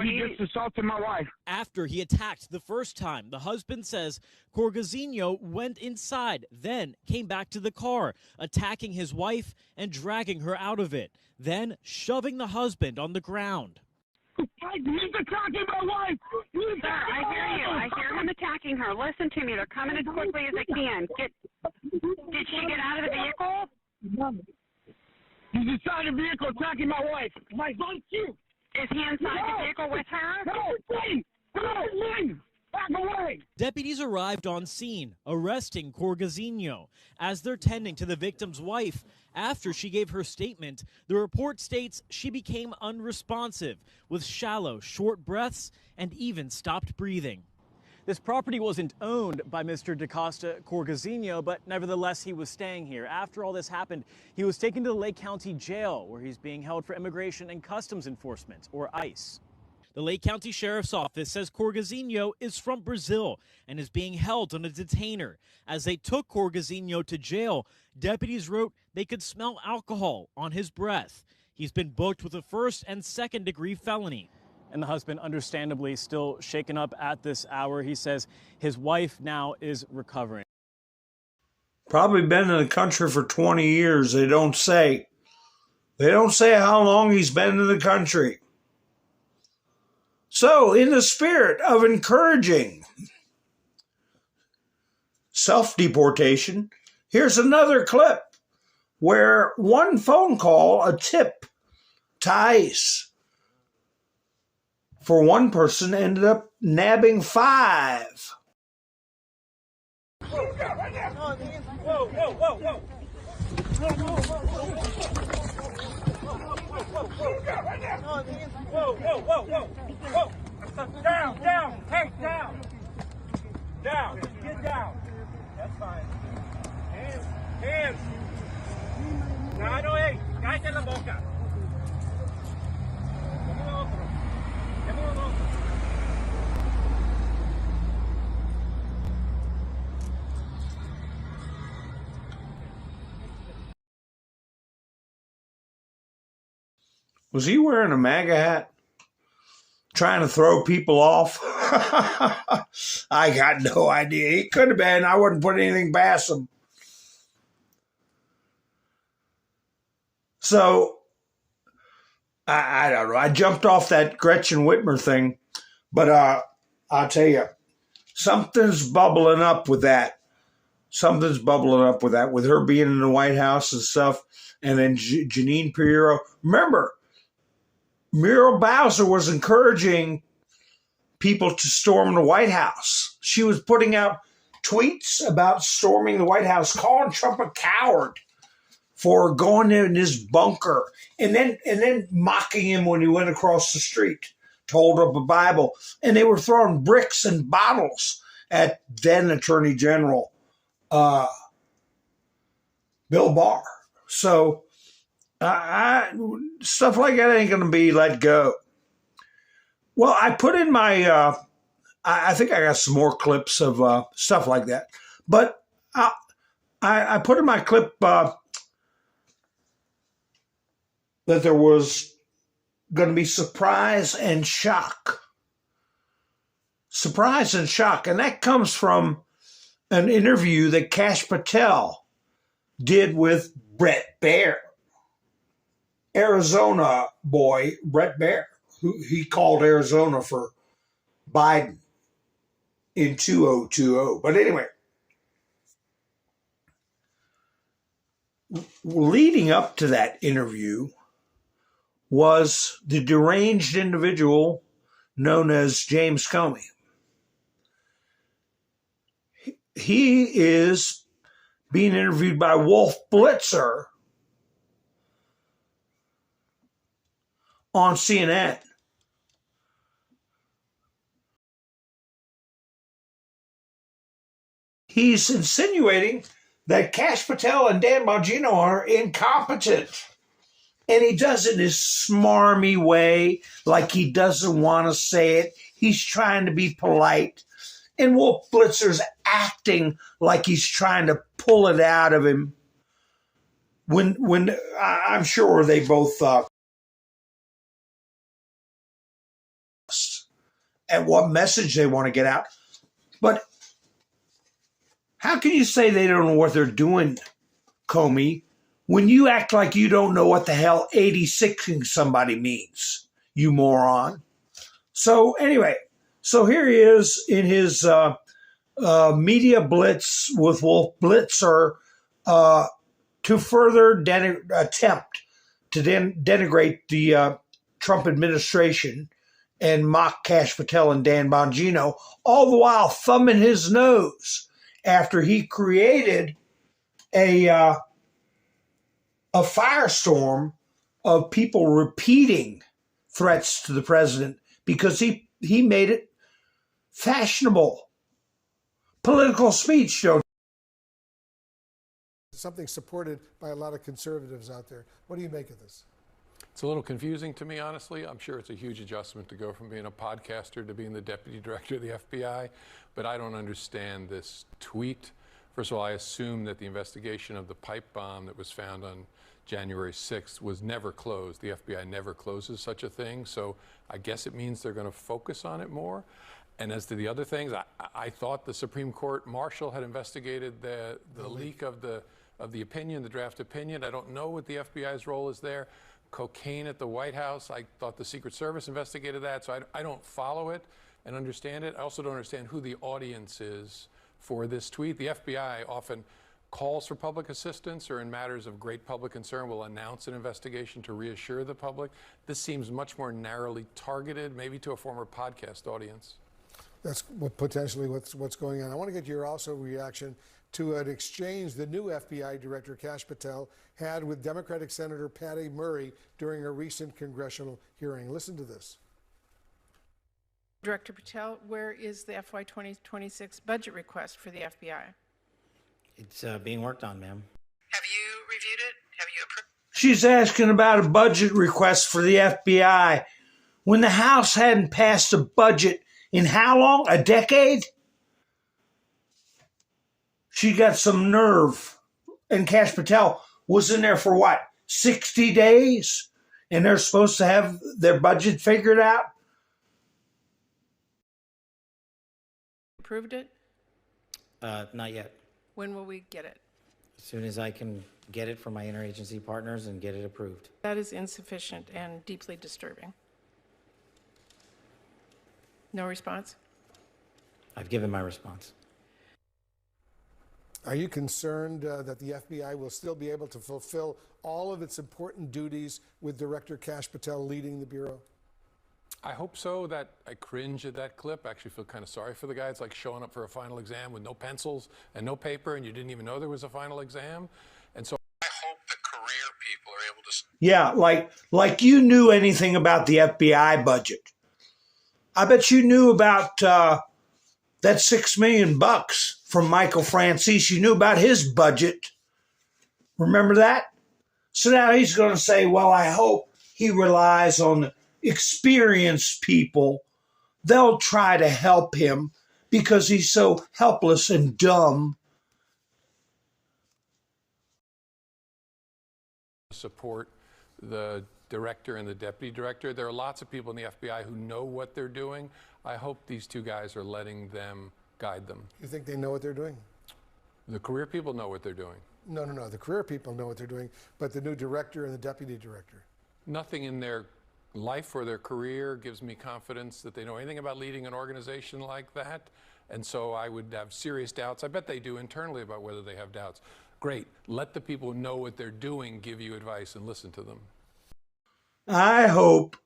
He just assaulted my wife. After he attacked the first time, the husband says Corgazino went inside, then came back to the car, attacking his wife and dragging her out of it, then shoving the husband on the ground. He's attacking my wife! Sir, I hear you. I hear him attacking her. Listen to me. They're coming as quickly as they can. Did she get out of the vehicle? He's inside the vehicle attacking my wife. My son's you. Is he inside the vehicle with her? No, please! No, leave! Back away! Deputies arrived on scene, arresting Corgazino. As they're tending to the victim's wife, after she gave her statement, the report states she became unresponsive, with shallow, short breaths and even stopped breathing. This property wasn't owned by Mr. da Costa Corgazino, but nevertheless, he was staying here. After all this happened, he was taken to the Lake County Jail, where he's being held for Immigration and Customs Enforcement, or ICE. The Lake County Sheriff's Office says Corgazino is from Brazil and is being held on a detainer. As they took Corgazino to jail, deputies wrote they could smell alcohol on his breath. He's been booked with a first and second degree felony. And the husband, understandably, still shaken up at this hour. He says his wife now is recovering. Probably been in the country for 20 years. They don't say. They don't say how long he's been in the country. So, in the spirit of encouraging self-deportation, here's another clip where one phone call, a tip to ICE, for one person ended up nabbing 5. Down, down, take down. Down, get down. That's fine. Hands, hands. Claro, cállate la boca. Llévalo otro. Llévalo otro. Was he wearing a MAGA hat? Trying to throw people off? I got no idea. He could have been. I wouldn't put anything past him. So, I don't know. I jumped off that Gretchen Whitmer thing, but I'll tell you, something's bubbling up with that. Something's bubbling up with that, with her being in the White House and stuff. And then Janine Pirro. Remember, Muriel Bowser was encouraging people to storm the White House. She was putting out tweets about storming the White House, calling Trump a coward for going in his bunker, and then mocking him when he went across the street to hold up a Bible. And they were throwing bricks and bottles at then Attorney General Bill Barr. So stuff like that ain't going to be let go. Well, I put in my, I think I got some more clips of stuff like that. But I put in my clip that there was going to be surprise and shock. Surprise and shock. And that comes from an interview that Kash Patel did with Bret Baier. Arizona boy, Bret Baier, who he called Arizona for Biden in 2020. But anyway, leading up to that interview was the deranged individual known as James Comey. He is being interviewed by Wolf Blitzer on CNN. He's insinuating that Kash Patel and Dan Bongino are incompetent. And he does it in his smarmy way, like he doesn't want to say it. He's trying to be polite. And Wolf Blitzer's acting like he's trying to pull it out of him. When I'm sure they both at what message they want to get out. But how can you say they don't know what they're doing, Comey, when you act like you don't know what the hell 86ing somebody means, you moron? So anyway, so here he is in his media blitz with Wolf Blitzer to further attempt to denigrate the Trump administration and mock Kash Patel and Dan Bongino, all the while thumbing his nose after he created a firestorm of people repeating threats to the president because he made it fashionable. Political speech, Joe. Something supported by a lot of conservatives out there. What do you make of this? It's a little confusing to me, honestly. I'm sure it's a huge adjustment to go from being a podcaster to being the deputy director of the FBI, but I don't understand this tweet. First of all, I assume that the investigation of the pipe bomb that was found on January 6th was never closed. The FBI never closes such a thing, so I guess it means they're going to focus on it more. And as to the other things, I thought the Supreme Court marshal had investigated the leak of the opinion, the draft opinion. I don't know what the FBI's role is there. Cocaine at the White House, I thought the Secret Service investigated that, so I don't follow it and understand it. I also don't understand who the audience is for this tweet. The FBI often calls for public assistance or in matters of great public concern will announce an investigation to reassure the public. This seems much more narrowly targeted, maybe to a former podcast audience. That's potentially what's going on. I want to get your also reaction to an exchange the new FBI Director Kash Patel had with Democratic Senator Patty Murray during a recent congressional hearing. Listen to this. Director Patel, where is the FY 2026 budget request for the FBI? It's being worked on, ma'am. Have you reviewed it? Have you approved? She's asking about a budget request for the FBI when the House hadn't passed a budget in how long? A decade? She got some nerve. And Kash Patel was in there for what? 60 days? And they're supposed to have their budget figured out? Approved it? Not yet. When will we get it? As soon as I can get it from my interagency partners and get it approved. That is insufficient and deeply disturbing. No response? I've given my response. Are you concerned that the FBI will still be able to fulfill all of its important duties with Director Kash Patel leading the Bureau? I hope so. That I cringe at that clip. I actually feel kind of sorry for the guy. It's like showing up for a final exam with no pencils and no paper, and you didn't even know there was a final exam. And so I hope the career people are able to... Yeah, like you knew anything about the FBI budget. I bet you knew about that $6 million from Michael Francis. You knew about his budget. Remember that? So now he's going to say, well, I hope he relies on experienced people. They'll try to help him because he's so helpless and dumb. Support the director and the deputy director. There are lots of people in the FBI who know what they're doing. I hope these two guys are letting them guide them. You think they know what they're doing? The career people know what they're doing. No. The career people know what they're doing, but the new director and the deputy director. Nothing in their life or their career gives me confidence that they know anything about leading an organization like that. And so I would have serious doubts. I bet they do internally about whether they have doubts. Great. Let the people who know what they're doing give you advice and listen to them. I hope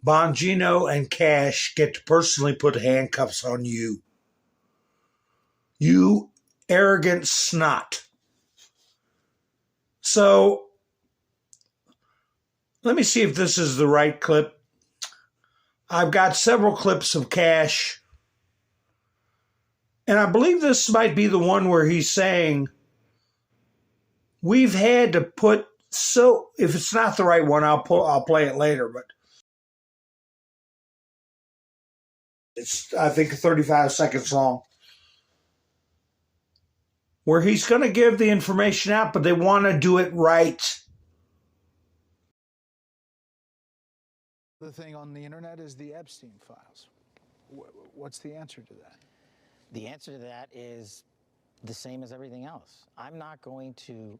Bongino and Kash get to personally put handcuffs on you. You arrogant snot. So, let me see if this is the right clip. I've got several clips of Kash. And I believe this might be the one where he's saying, we've had to put, so if it's not the right one, I'll play it later, but it's, I think, 35 seconds long, where he's going to give the information out, but they want to do it right. The thing on the internet is the Epstein files. What's the answer to that? The answer to that is the same as everything else. I'm not going to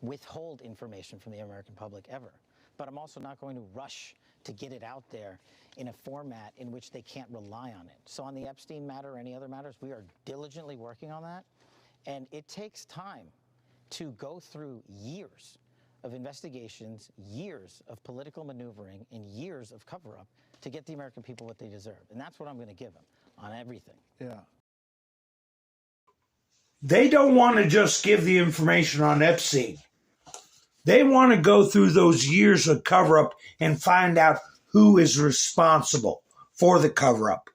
withhold information from the American public ever, but I'm also not going to rush to get it out there in a format in which they can't rely on it. So on the Epstein matter or any other matters, we are diligently working on that, and it takes time to go through years of investigations, years of political maneuvering, and years of cover-up to get the American people what they deserve. And that's what I'm going to give them on everything. Yeah. They don't want to just give the information on Epstein. They want to go through those years of cover-up and find out who is responsible for the cover-up.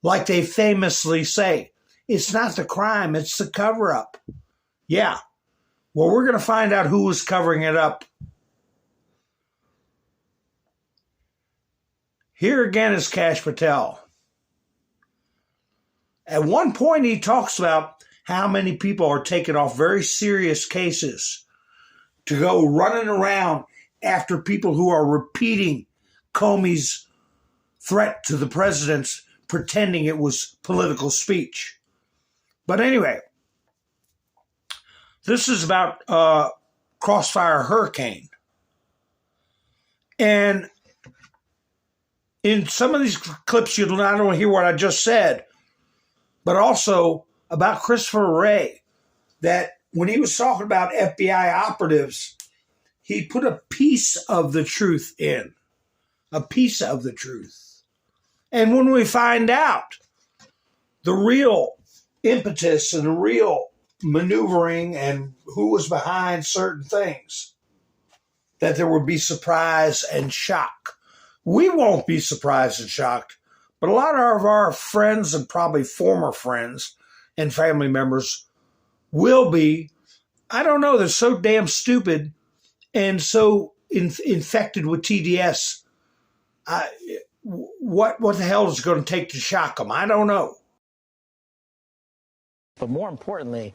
Like they famously say, it's not the crime, it's the cover-up. Yeah. Well, we're going to find out who was covering it up. Here again is Kash Patel. At one point, he talks about how many people are taken off very serious cases to go running around after people who are repeating Comey's threat to the presidents, pretending it was political speech. But anyway, this is about Crossfire Hurricane. And in some of these clips, you'll not only hear what I just said, but also about Christopher Wray, that when he was talking about FBI operatives, he put a piece of the truth in. A piece of the truth. And when we find out the real impetus and the real maneuvering and who was behind certain things, that there would be surprise and shock. We won't be surprised and shocked, but a lot of our friends and probably former friends and family members will be. I don't know, they're so damn stupid and so infected with TDS. What the hell is it going to take to shock them? I don't know. But more importantly,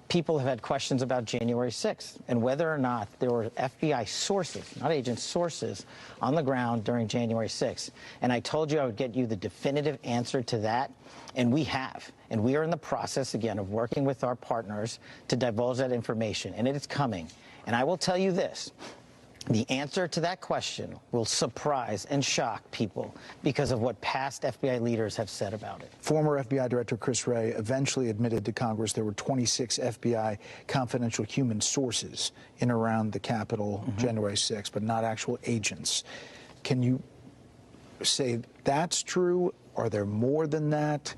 people have had questions about January 6th and whether or not there were FBI sources, not agents, sources on the ground during January 6th. And I told you I would get you the definitive answer to that, and we have. And we are in the process, again, of working with our partners to divulge that information, and it is coming. And I will tell you this. The answer to that question will surprise and shock people because of what past FBI leaders have said about it. Former FBI Director Chris Wray eventually admitted to Congress there were 26 FBI confidential human sources in around the Capitol January 6th, but not actual agents. Can you say that's true? Are there more than that?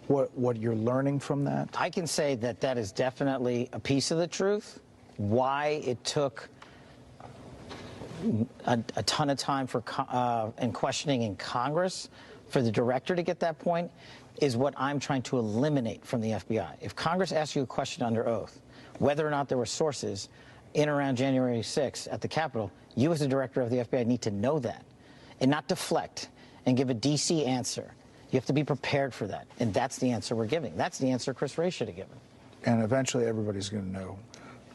What you're learning from that? I can say that that is definitely a piece of the truth. Why it took a ton of time for and questioning in Congress for the director to get that point is what I'm trying to eliminate from the FBI. If Congress asks you a question under oath, whether or not there were sources in around January 6th at the Capitol, you as the director of the FBI need to know that and not deflect and give a DC answer. You have to be prepared for that. And that's the answer we're giving. That's the answer Chris Wray should have given. And eventually everybody's going to know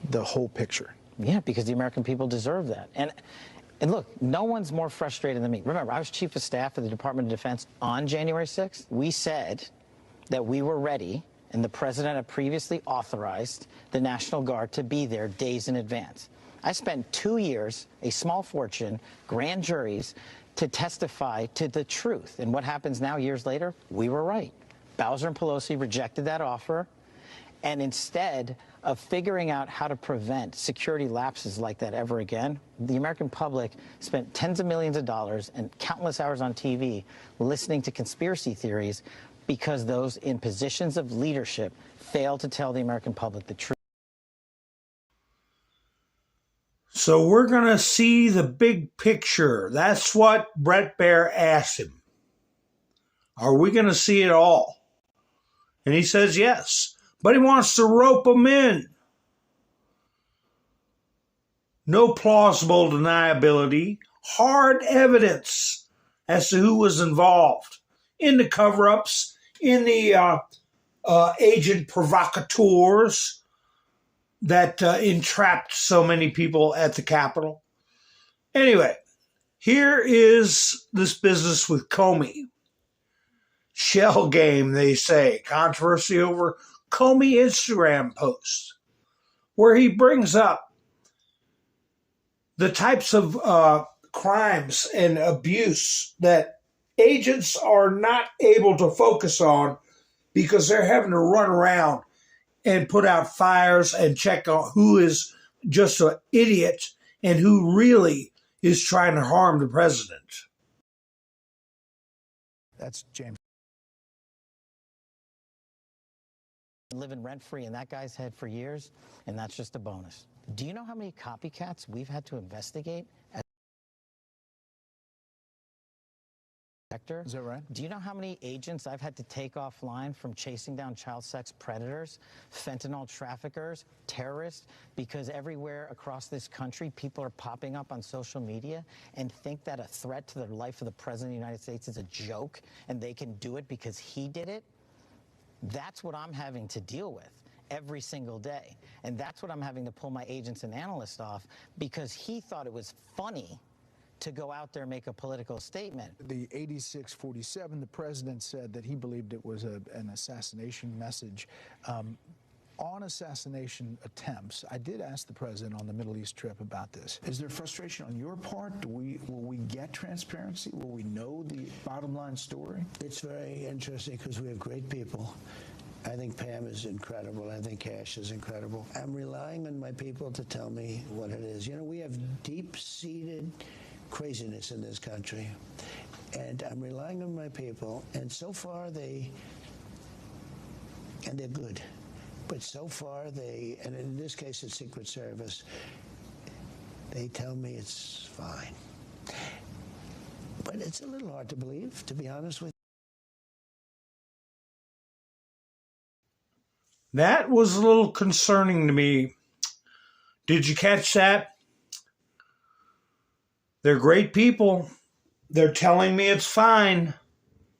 the whole picture. Yeah, because the American people deserve that. And look, no one's more frustrated than me. Remember, I was chief of staff of the Department of Defense on January 6th. We said that we were ready, and the president had previously authorized the National Guard to be there days in advance. I spent 2 years, a small fortune, grand juries, to testify to the truth. And what happens now, years later? We were right. Bowser and Pelosi rejected that offer. And instead of figuring out how to prevent security lapses like that ever again, the American public spent tens of millions of dollars and countless hours on TV listening to conspiracy theories because those in positions of leadership failed to tell the American public the truth. So we're going to see the big picture. That's what Bret Baier asked him. Are we going to see it all? And he says yes. But he wants to rope them in. No plausible deniability, hard evidence as to who was involved in the cover-ups, in the agent provocateurs that entrapped so many people at the Capitol. Anyway, here is this business with Comey. Shell game, they say. Controversy over Comey Instagram post, where he brings up the types of crimes and abuse that agents are not able to focus on because they're having to run around and put out fires and check on who is just an idiot and who really is trying to harm the president. That's James. Living rent-free in that guy's head for years, and that's just a bonus. Do you know how many copycats we've had to investigate as director? Is that right? Do you know how many agents I've had to take offline from chasing down child sex predators, fentanyl traffickers, terrorists, because everywhere across this country people are popping up on social media and think that a threat to the life of the President of the United States is a joke and they can do it because he did it? That's what I'm having to deal with every single day. And that's what I'm having to pull my agents and analysts off because he thought it was funny to go out there and make a political statement. The 8647, the president said that he believed it was an assassination message. On assassination attempts, I did ask the president on the Middle East trip about this. Is there frustration on your part? Will we get transparency? Will we know the bottom line story? It's very interesting because we have great people. I think Pam is incredible. I think Cash is incredible. I'm relying on my people to tell me what it is. You know, we have deep-seated craziness in this country. And I'm relying on my people, and so far they're good. But so far and in this case it's Secret Service, they tell me it's fine. But it's a little hard to believe, to be honest with you. That was a little concerning to me. Did you catch that? They're great people. They're telling me it's fine,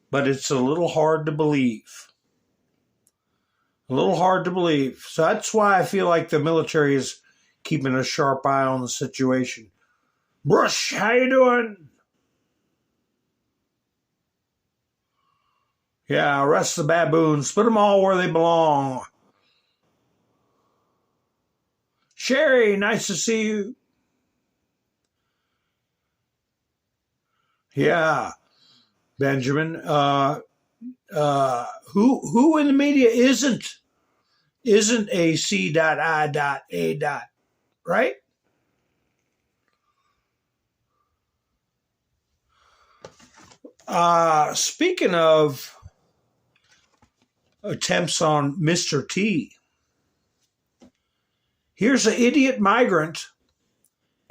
but it's a little hard to believe. A little hard to believe. So that's why I feel like the military is keeping a sharp eye on the situation. Brush, how you doing? Yeah, arrest the baboons. Put them all where they belong. Sherry, nice to see you. Yeah, Benjamin. Who in the media isn't a C.I.A. right? Speaking of attempts on Mr. T, here's an idiot migrant,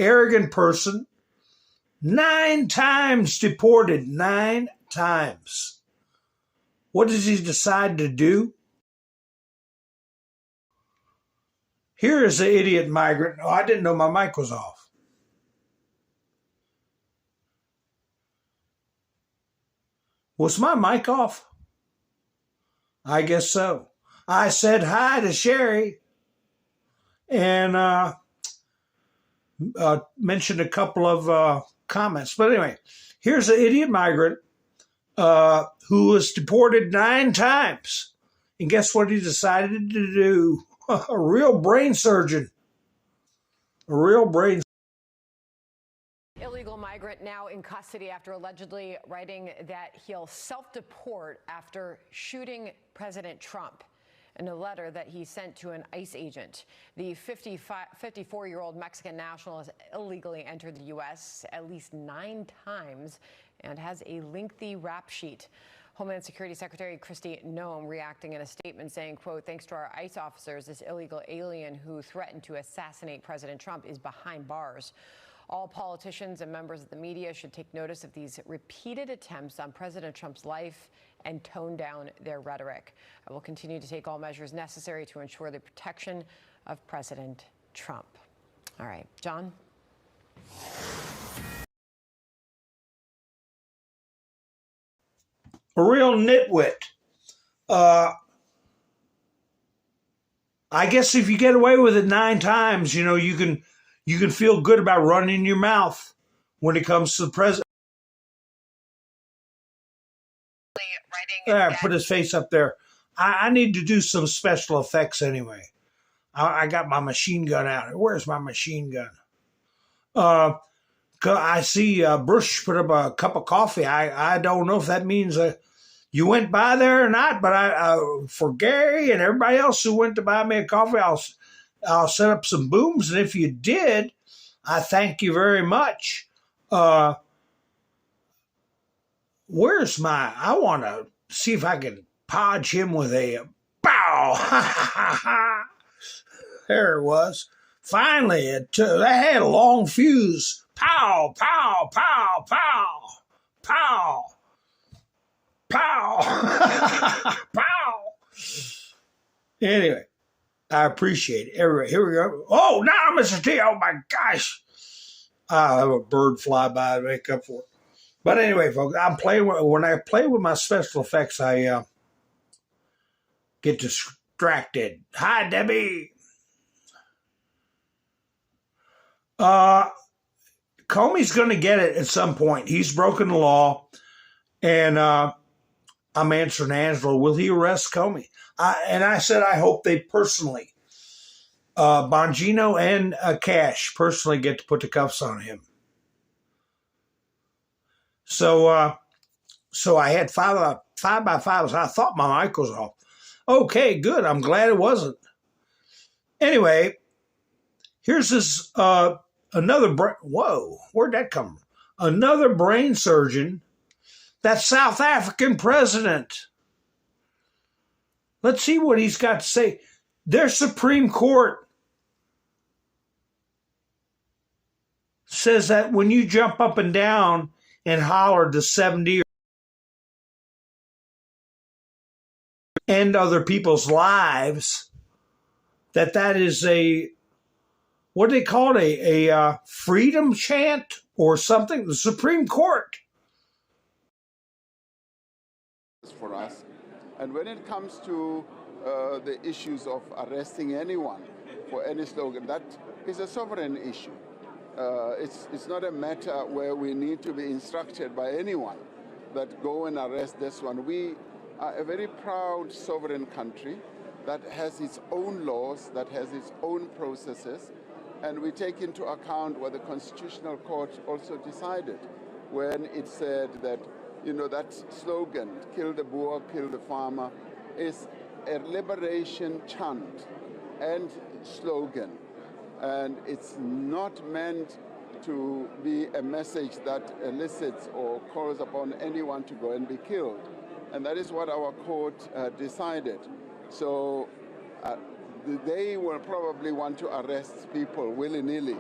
arrogant person, 9 times deported, 9 times. What does he decide to do? Here is the idiot migrant. Oh, I didn't know my mic was off. Was my mic off? I guess so. I said hi to Sherry and mentioned a couple of comments. But anyway, here's an idiot migrant who was deported 9 times. And guess what he decided to do? A real brain surgeon. A real brain surgeon. Illegal migrant now in custody after allegedly writing that he'll self-deport after shooting President Trump in a letter that he sent to an ICE agent. The 54-year-old Mexican national has illegally entered the U.S. at least 9 times and has a lengthy rap sheet. Homeland Security Secretary Kristi Noem reacting in a statement saying, quote, thanks to our ICE officers, this illegal alien who threatened to assassinate President Trump is behind bars. All politicians and members of the media should take notice of these repeated attempts on President Trump's life and tone down their rhetoric. I will continue to take all measures necessary to ensure the protection of President Trump. All right, John? A real nitwit. I guess if you get away with it 9 times, you know, you can feel good about running your mouth when it comes to the president. There, put his face up there. I need to do some special effects anyway. I got my machine gun out. Where's my machine gun? I see Bush put up a cup of coffee. I don't know if that means you went by there or not, but for Gary and everybody else who went to buy me a coffee, I'll set up some booms, and if you did, I thank you very much. Where's I want to see if I can podge him with a bow. There it was. Finally, they had a long fuse. Pow, pow, pow, pow, pow, pow, pow. Anyway. I appreciate it. Everybody, here we go. Oh, now, Mr. T. Oh, my gosh. I'll have a bird fly by to make up for it. But anyway, folks, when I play with my special effects, I get distracted. Hi, Debbie. Comey's going to get it at some point. He's broken the law. And I'm answering Angela, will he arrest Comey? And I said, I hope they personally, Bongino and Cash personally get to put the cuffs on him. So I had 5 by 5s. I thought my mic was off. Okay, good. I'm glad it wasn't. Anyway, here's this, whoa, where'd that come from? Another brain surgeon that South African president. Let's see what he's got to say. Their Supreme Court says that when you jump up and down and holler to 70 end other people's lives, that is a, what do they call it, a freedom chant or something? The Supreme Court. For us. And when it comes to the issues of arresting anyone for any slogan, that is a sovereign issue. It's not a matter where we need to be instructed by anyone that go and arrest this one. We are a very proud sovereign country that has its own laws, that has its own processes, and we take into account what the Constitutional Court also decided when it said that, you know, that slogan, kill the Boer, kill the farmer, is a liberation chant and slogan. And it's not meant to be a message that elicits or calls upon anyone to go and be killed. And that is what our court decided. So they will probably want to arrest people willy-nilly.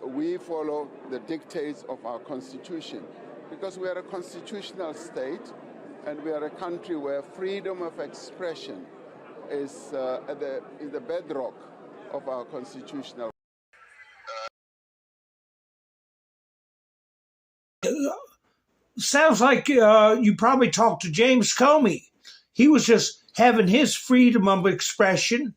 We follow the dictates of our Constitution because we are a constitutional state and we are a country where freedom of expression is the bedrock of our constitutional. Sounds like you probably talked to James Comey. He was just having his freedom of expression,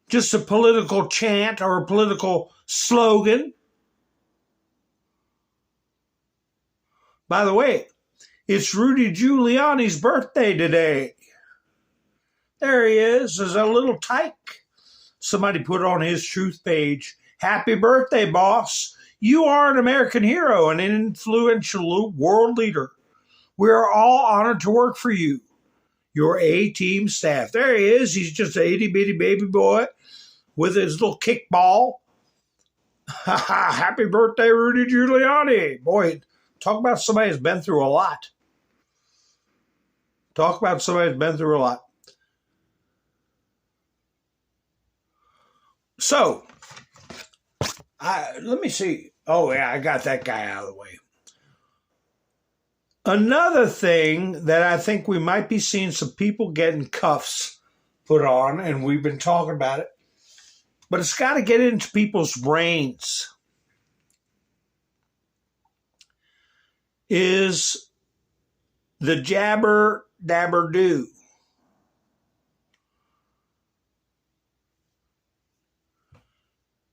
just a political chant or a political slogan. By the way, it's Rudy Giuliani's birthday today. There he is, as a little tyke. Somebody put on his truth page, "Happy birthday, boss. You are an American hero and an influential world leader. We are all honored to work for you, your A-team staff." There he is. He's just an itty-bitty baby boy with his little kickball. Happy birthday, Rudy Giuliani. Boy, talk about somebody who's been through a lot. Talk about somebody who's been through a lot. So, let me see. Oh, yeah, I got that guy out of the way. Another thing that I think we might be seeing some people getting cuffs put on, and we've been talking about it, but it's got to get into people's brains, is the jabber dabber do.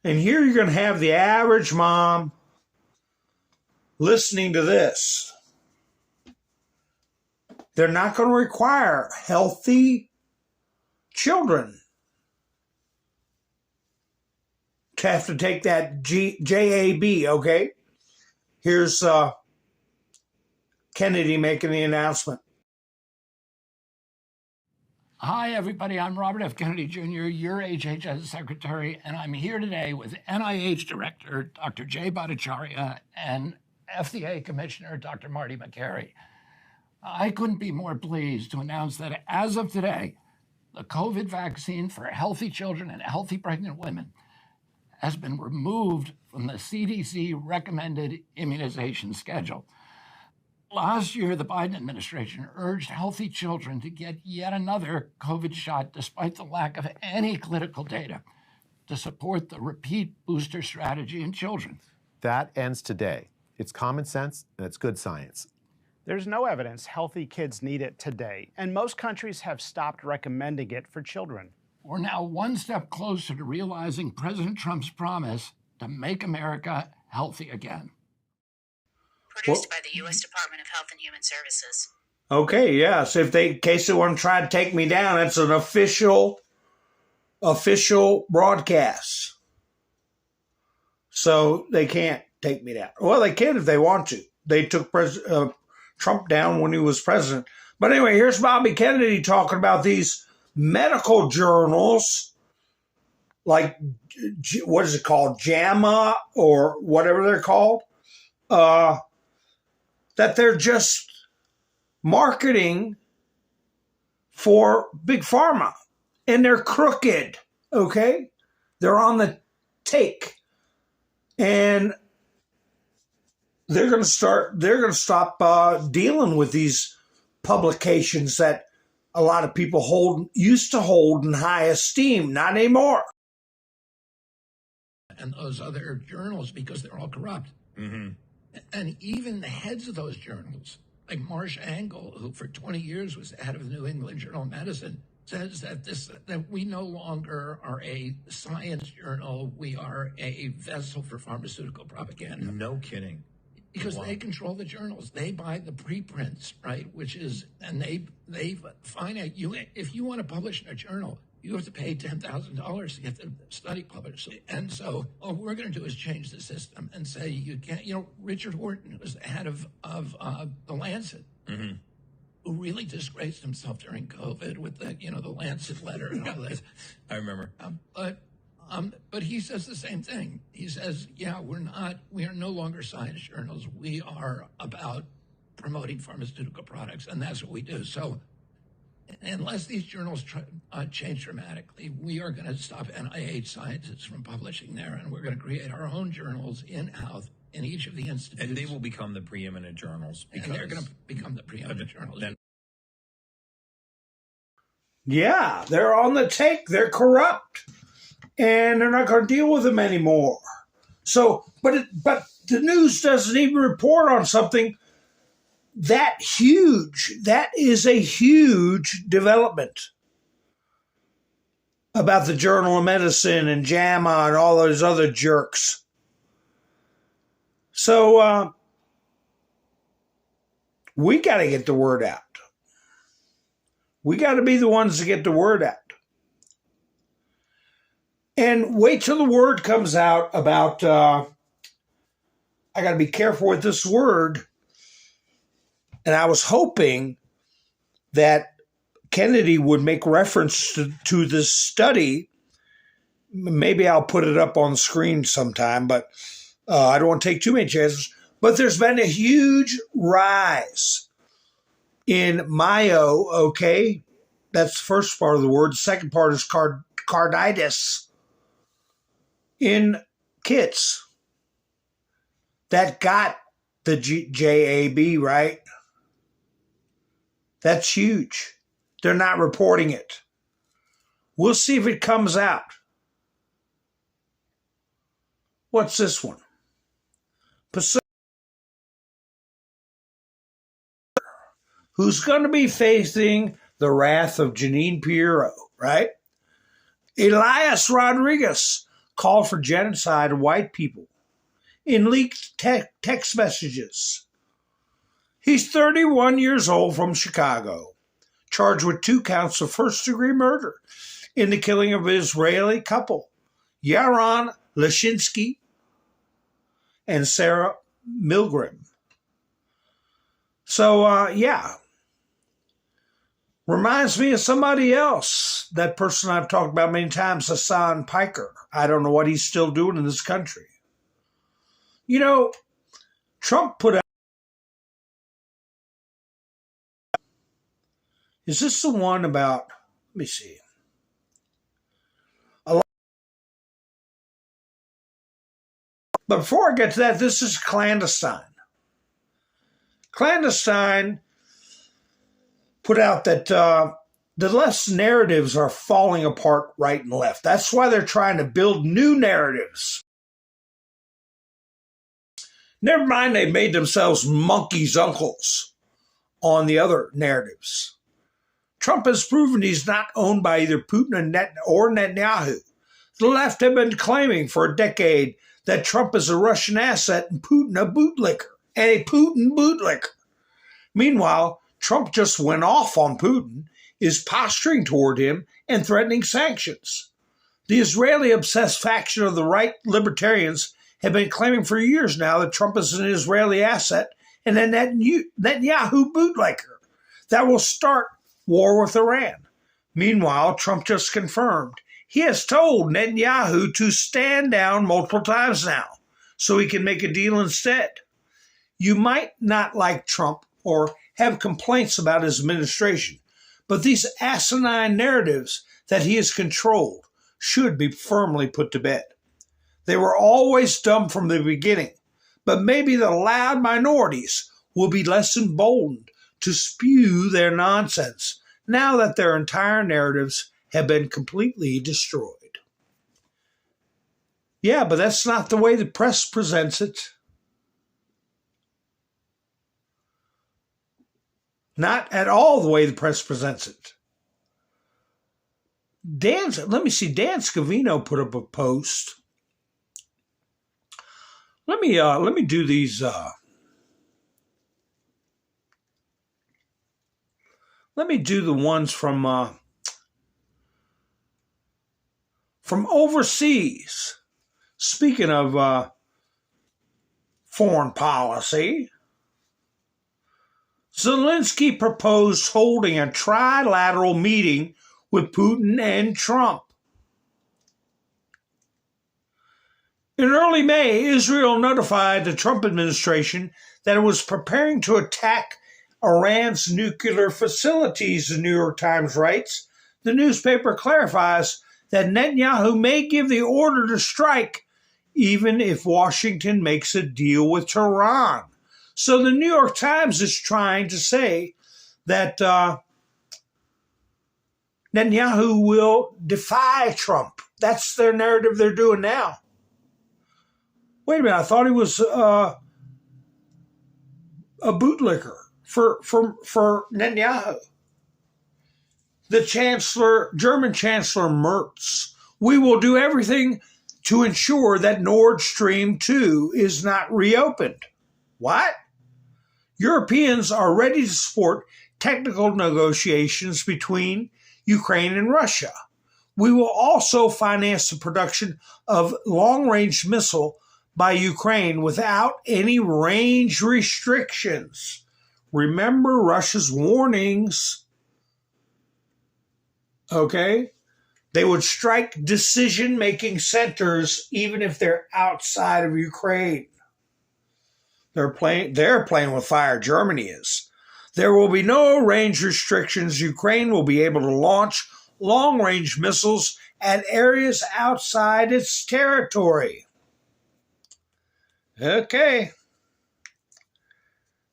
And here you're going to have the average mom listening to this. They're not going to require healthy children to have to take that JAB, okay? Here's Kennedy making the announcement. Hi, everybody. I'm Robert F. Kennedy Jr., your HHS Secretary, and I'm here today with NIH Director Dr. Jay Bhattacharya and FDA Commissioner Dr. Marty Makary. I couldn't be more pleased to announce that as of today, the COVID vaccine for healthy children and healthy pregnant women has been removed from the CDC recommended immunization schedule. Last year, the Biden administration urged healthy children to get yet another COVID shot despite the lack of any clinical data to support the repeat booster strategy in children. That ends today. It's common sense and it's good science. There's no evidence healthy kids need it today, and most countries have stopped recommending it for children. We're now one step closer to realizing President Trump's promise to make America healthy again. Produced by the U.S. Department of Health and Human Services. Okay, yeah. So in case they want to try to take me down, it's an official broadcast. So they can't take me down. Well, they can if they want to. They took Trump down when he was president. But anyway, here's Bobby Kennedy talking about these medical journals, like, what is it called, JAMA or whatever they're called, that that they're just marketing for Big Pharma. And they're crooked, okay? They're on the take. And they're going to stop dealing with these publications that a lot of people used to hold in high esteem. Not anymore. And those other journals, because they're all corrupt. Mm-hmm. And even the heads of those journals, like Marsh Angle, who for 20 years was the head of the New England Journal of Medicine, says that we no longer are a science journal. We are a vessel for pharmaceutical propaganda. No kidding. Because they control the journals. They buy the preprints, right? And they find out if you want to publish in a journal, you have to pay $10,000 to get the study published. And so all we're going to do is change the system and say you can't. Richard Horton was the head of the Lancet, mm-hmm. who really disgraced himself during COVID with the Lancet letter and all that. I remember. But he says the same thing. He says, we are no longer science journals. We are about promoting pharmaceutical products, and that's what we do. So unless these journals change dramatically, we are going to stop NIH scientists from publishing there, and we're going to create our own journals in-house in each of the institutes. And they will become the preeminent journals. And they're going to become the preeminent journals. Yeah, they're on the take. They're corrupt. And they're not going to deal with them anymore. So, but the news doesn't even report on something that huge. That is a huge development about the Journal of Medicine and JAMA and all those other jerks. So, we got to get the word out. We got to be the ones to get the word out. And wait till the word comes out about, I got to be careful with this word. And I was hoping that Kennedy would make reference to this study. Maybe I'll put it up on the screen sometime, but I don't want to take too many chances. But there's been a huge rise in Mayo, okay? That's the first part of the word. The second part is carditis. In kids that got the JAB, right? That's huge. They're not reporting it. We'll see if it comes out. What's this one? Who's going to be facing the wrath of Janine Pirro, right? Elias Rodriguez called for genocide of white people in leaked text messages. He's 31 years old from Chicago, charged with 2 counts of first-degree murder in the killing of an Israeli couple, Yaron Lashinsky and Sarah Milgram. So, reminds me of somebody else, that person I've talked about many times, Hassan Piker. I don't know what he's still doing in this country. Trump put out. Is this the one about, let me see. But before I get to that, this is clandestine. Clandestine put out that the left's narratives are falling apart right and left. That's why they're trying to build new narratives. Never mind, they made themselves monkeys' uncles on the other narratives. Trump has proven he's not owned by either Putin or Netanyahu. The left have been claiming for a decade that Trump is a Russian asset and Putin a bootlicker, and a Putin bootlicker. Meanwhile, Trump just went off on Putin, is posturing toward him, and threatening sanctions. The Israeli-obsessed faction of the right libertarians have been claiming for years now that Trump is an Israeli asset and a Netanyahu bootlicker that will start war with Iran. Meanwhile, Trump just confirmed he has told Netanyahu to stand down multiple times now so he can make a deal instead. You might not like Trump or have complaints about his administration, but these asinine narratives that he has controlled should be firmly put to bed. They were always dumb from the beginning, but maybe the loud minorities will be less emboldened to spew their nonsense now that their entire narratives have been completely destroyed. Yeah, but that's not the way the press presents it. Not at all the way the press presents it. Dan Scavino put up a post. Let me do these. Let me do the ones from overseas. Speaking of foreign policy, Zelensky proposed holding a trilateral meeting with Putin and Trump. In early May, Israel notified the Trump administration that it was preparing to attack Iran's nuclear facilities, the New York Times writes. The newspaper clarifies that Netanyahu may give the order to strike even if Washington makes a deal with Tehran. So the New York Times is trying to say that Netanyahu will defy Trump. That's their narrative they're doing now. Wait a minute, I thought he was a bootlicker for Netanyahu. The German Chancellor Merz, we will do everything to ensure that Nord Stream 2 is not reopened. What? Europeans are ready to support technical negotiations between Ukraine and Russia. We will also finance the production of long-range missile by Ukraine without any range restrictions. Remember Russia's warnings. Okay? They would strike decision-making centers even if they're outside of Ukraine. They're playing with fire, Germany is. There will be no range restrictions. Ukraine will be able to launch long-range missiles at areas outside its territory. Okay.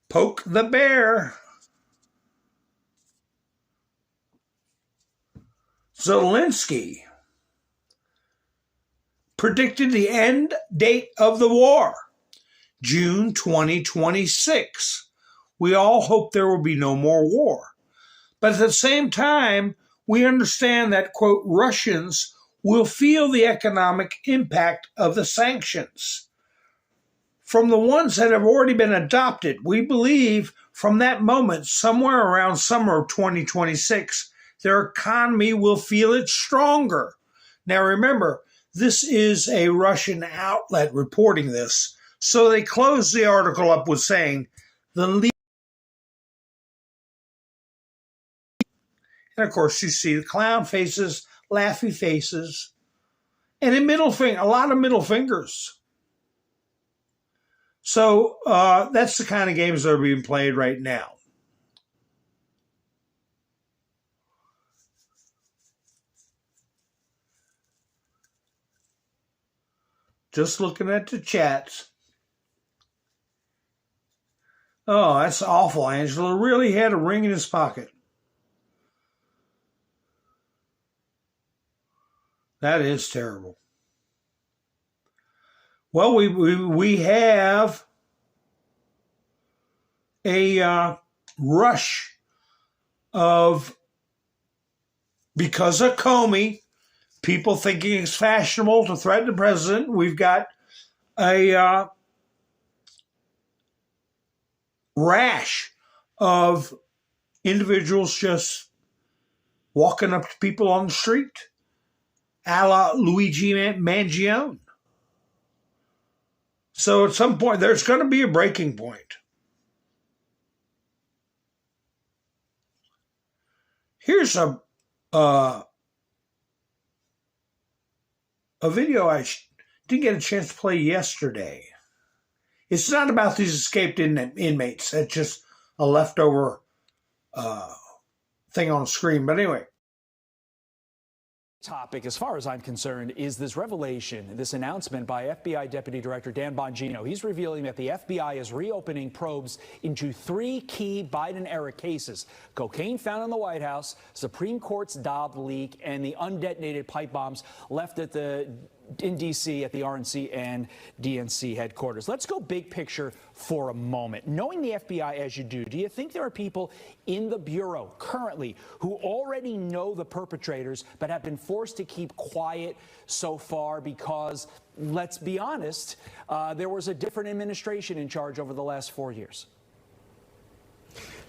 Poke the bear. Zelensky predicted the end date of the war, June 2026. We all hope there will be no more war. But at the same time, we understand that, quote, Russians will feel the economic impact of the sanctions. From the ones that have already been adopted, we believe from that moment, somewhere around summer of 2026, their economy will feel it stronger. Now remember, this is a Russian outlet reporting this, so they closed the article up with saying, and of course you see the clown faces, laughy faces, and a lot of middle fingers. So that's the kind of games that are being played right now. Just looking at the chats. Oh, that's awful. Angela really had a ring in his pocket. That is terrible. Well, we have a rush of, because of Comey, people thinking it's fashionable to threaten the president. We've got a rash of individuals just walking up to people on the street, a la Luigi Mangione. So at some point, there's going to be a breaking point. Here's a video I didn't get a chance to play yesterday. It's not about these escaped inmates. That's just a leftover thing on the screen. But anyway. Topic, as far as I'm concerned, is this revelation, this announcement by FBI Deputy Director Dan Bongino. He's revealing that the FBI is reopening probes into 3 key Biden-era cases: cocaine found in the White House, Supreme Court's Dobbs leak, and the undetonated pipe bombs left in D.C. at the RNC and DNC headquarters. Let's go big picture for a moment. Knowing the FBI as you do you think there are people in the Bureau currently who already know the perpetrators but have been forced to keep quiet so far because, let's be honest, there was a different administration in charge over the last 4 years?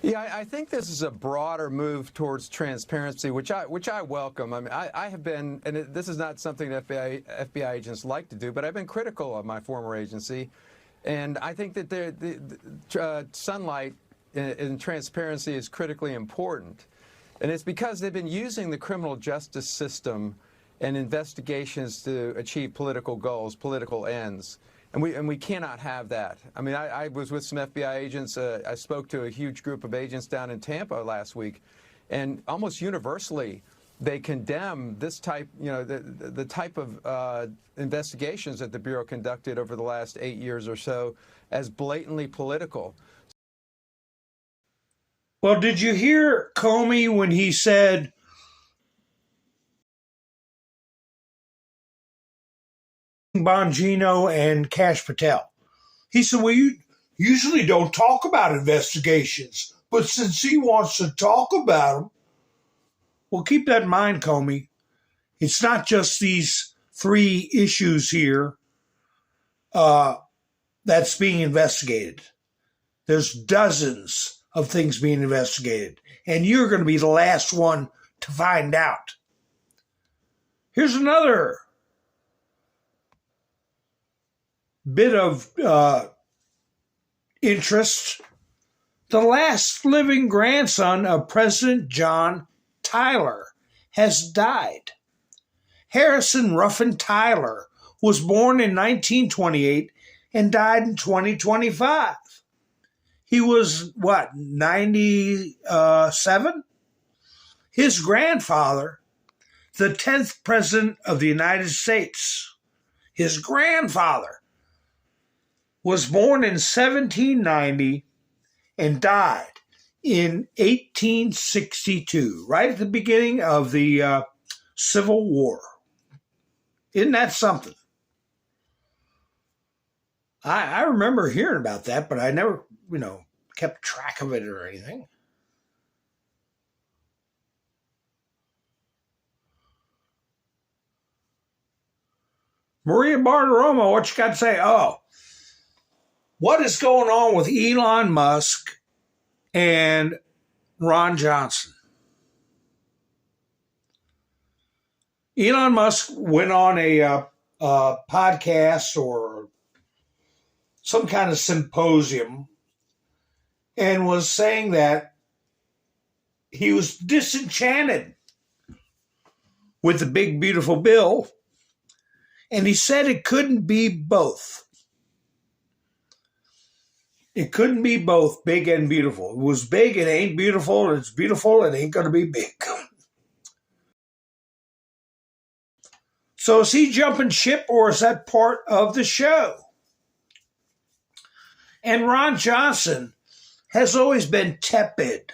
Yeah, I think this is a broader move towards transparency, which I welcome. I mean, I have been, and this is not something that FBI agents like to do, but I've been critical of my former agency, and I think that the sunlight in transparency is critically important, and it's because they've been using the criminal justice system and investigations to achieve political goals, political ends. And we cannot have that. I mean, I was with some FBI agents. I spoke to a huge group of agents down in Tampa last week, and almost universally, they condemn this type, the type of investigations that the Bureau conducted over the last 8 years or so as blatantly political. Well, did you hear Comey when he said, Bongino and Kash Patel? He said, well, you usually don't talk about investigations, but since he wants to talk about them, well, keep that in mind, Comey. It's not just these 3 issues here that's being investigated. There's dozens of things being investigated, and you're going to be the last one to find out. Here's another bit of interest. The last living grandson of President John Tyler has died. Harrison Ruffin Tyler was born in 1928 and died in 2025. He was, 97? His grandfather, the 10th President of the United States, his grandfather, was born in 1790 and died in 1862, right at the beginning of the Civil War. Isn't that something? I remember hearing about that, but I never, kept track of it or anything. Maria Bartiromo, what you got to say? Oh, what is going on with Elon Musk and Ron Johnson? Elon Musk went on a podcast or some kind of symposium and was saying that he was disenchanted with the big, beautiful bill, and he said it couldn't be both. It couldn't be both big and beautiful. It was big, it ain't beautiful. It's beautiful, it ain't going to be big. So is he jumping ship, or is that part of the show? And Ron Johnson has always been tepid.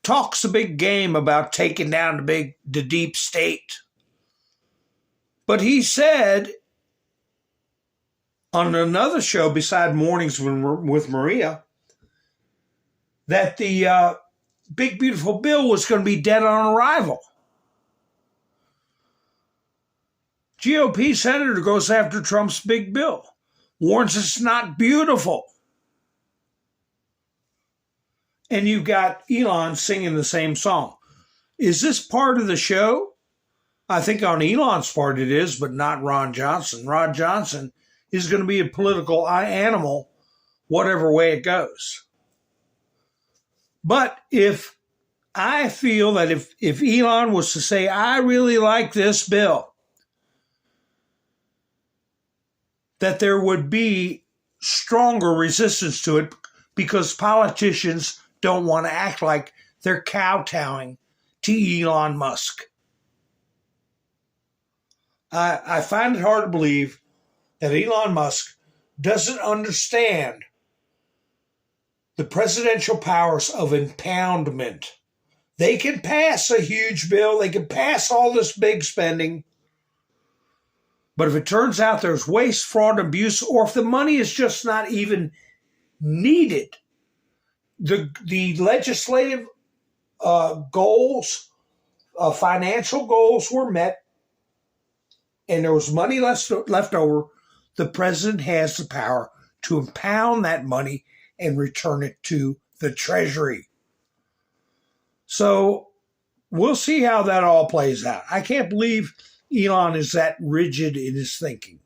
Talks a big game about taking down the deep state. But he said on another show beside Mornings with Maria that the big, beautiful bill was going to be dead on arrival. GOP senator goes after Trump's big bill, warns it's not beautiful. And you've got Elon singing the same song. Is this part of the show? I think on Elon's part it is, but not Ron Johnson. Ron Johnson is going to be a political animal, whatever way it goes. But if I feel that if Elon was to say, I really like this bill, that there would be stronger resistance to it because politicians don't want to act like they're kowtowing to Elon Musk. I find it hard to believe that Elon Musk doesn't understand the presidential powers of impoundment. They can pass a huge bill. They can pass all this big spending. But if it turns out there's waste, fraud, abuse, or if the money is just not even needed, the legislative goals, financial goals were met, and there was money left over, the president has the power to impound that money and return it to the Treasury. So we'll see how that all plays out. I can't believe Elon is that rigid in his thinking.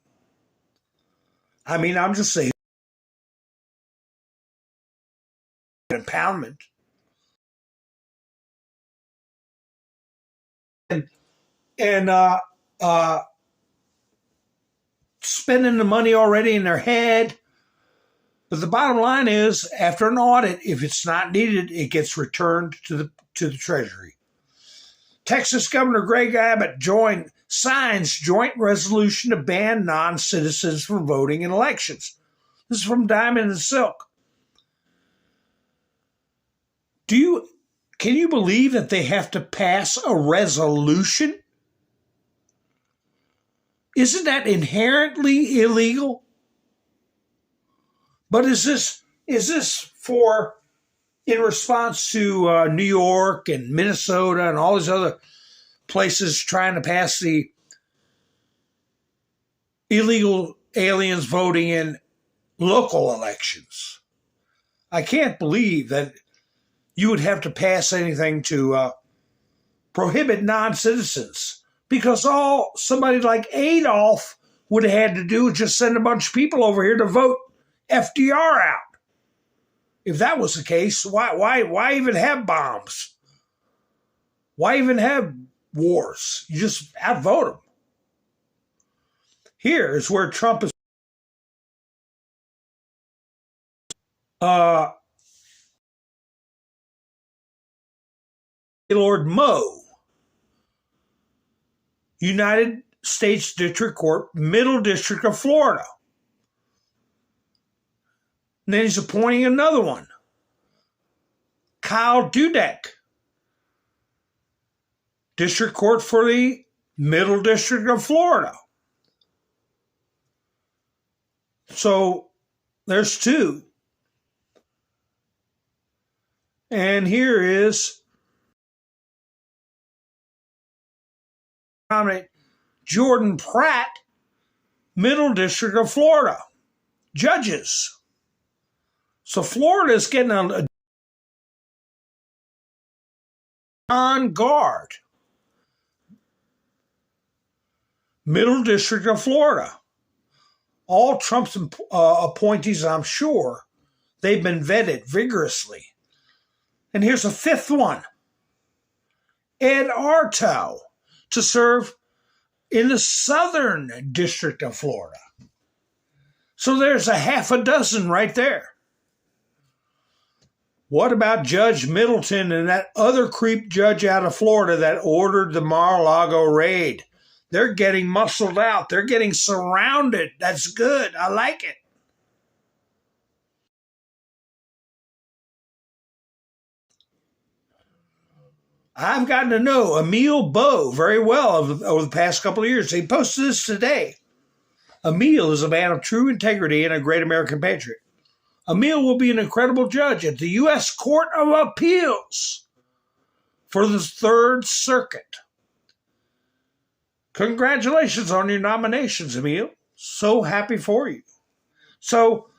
I mean, I'm just saying, impoundment. And spending the money already in their head. But the bottom line is, after an audit, if it's not needed, it gets returned to the Treasury. Texas Governor Greg Abbott signs joint resolution to ban non-citizens from voting in elections. This is from Diamond and Silk. Can you believe that they have to pass a resolution? Isn't that inherently illegal? But is this for in response to New York and Minnesota and all these other places trying to pass the illegal aliens voting in local elections? I can't believe that you would have to pass anything to prohibit non-citizens, because all somebody like Adolf would have had to do was just send a bunch of people over here to vote FDR out. If that was the case, why even have bombs? Why even have wars? You just outvote them. Here is where Trump is. Lord Moe, United States District Court, Middle District of Florida. And then he's appointing another one, Kyle Dudek, District Court for the Middle District of Florida. So there's two. And here is Jordan Pratt, Middle District of Florida, judges. So Florida is getting a on guard. Middle District of Florida. All Trump's appointees, I'm sure, they've been vetted vigorously. And here's a fifth one. Ed Arto to serve in the Southern District of Florida. So there's a half a dozen right there. What about Judge Middleton and that other creep judge out of Florida that ordered the Mar-a-Lago raid? They're getting muscled out. They're getting surrounded. That's good. I like it. I've gotten to know Emil Bowe very well over the past couple of years. He posted this today. Emil is a man of true integrity and a great American patriot. Emil will be an incredible judge at the U.S. Court of Appeals for the Third Circuit. Congratulations on your nominations, Emil. So happy for you. So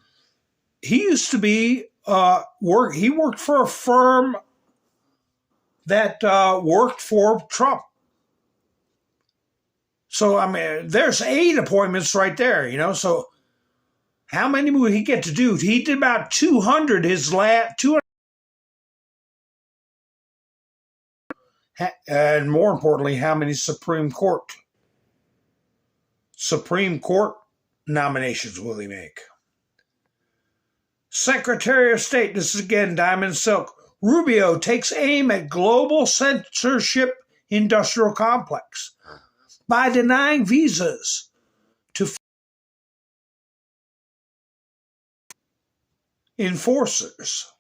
he used to be, he worked for a firm that worked for Trump. So, I mean, there's 8 appointments right there, you know. So how many would he get to do? He did about 200 his last, 200. And more importantly, how many Supreme Court nominations will he make? Secretary of State, this is again Diamond Silk, Rubio takes aim at global censorship industrial complex by denying visas to enforcers.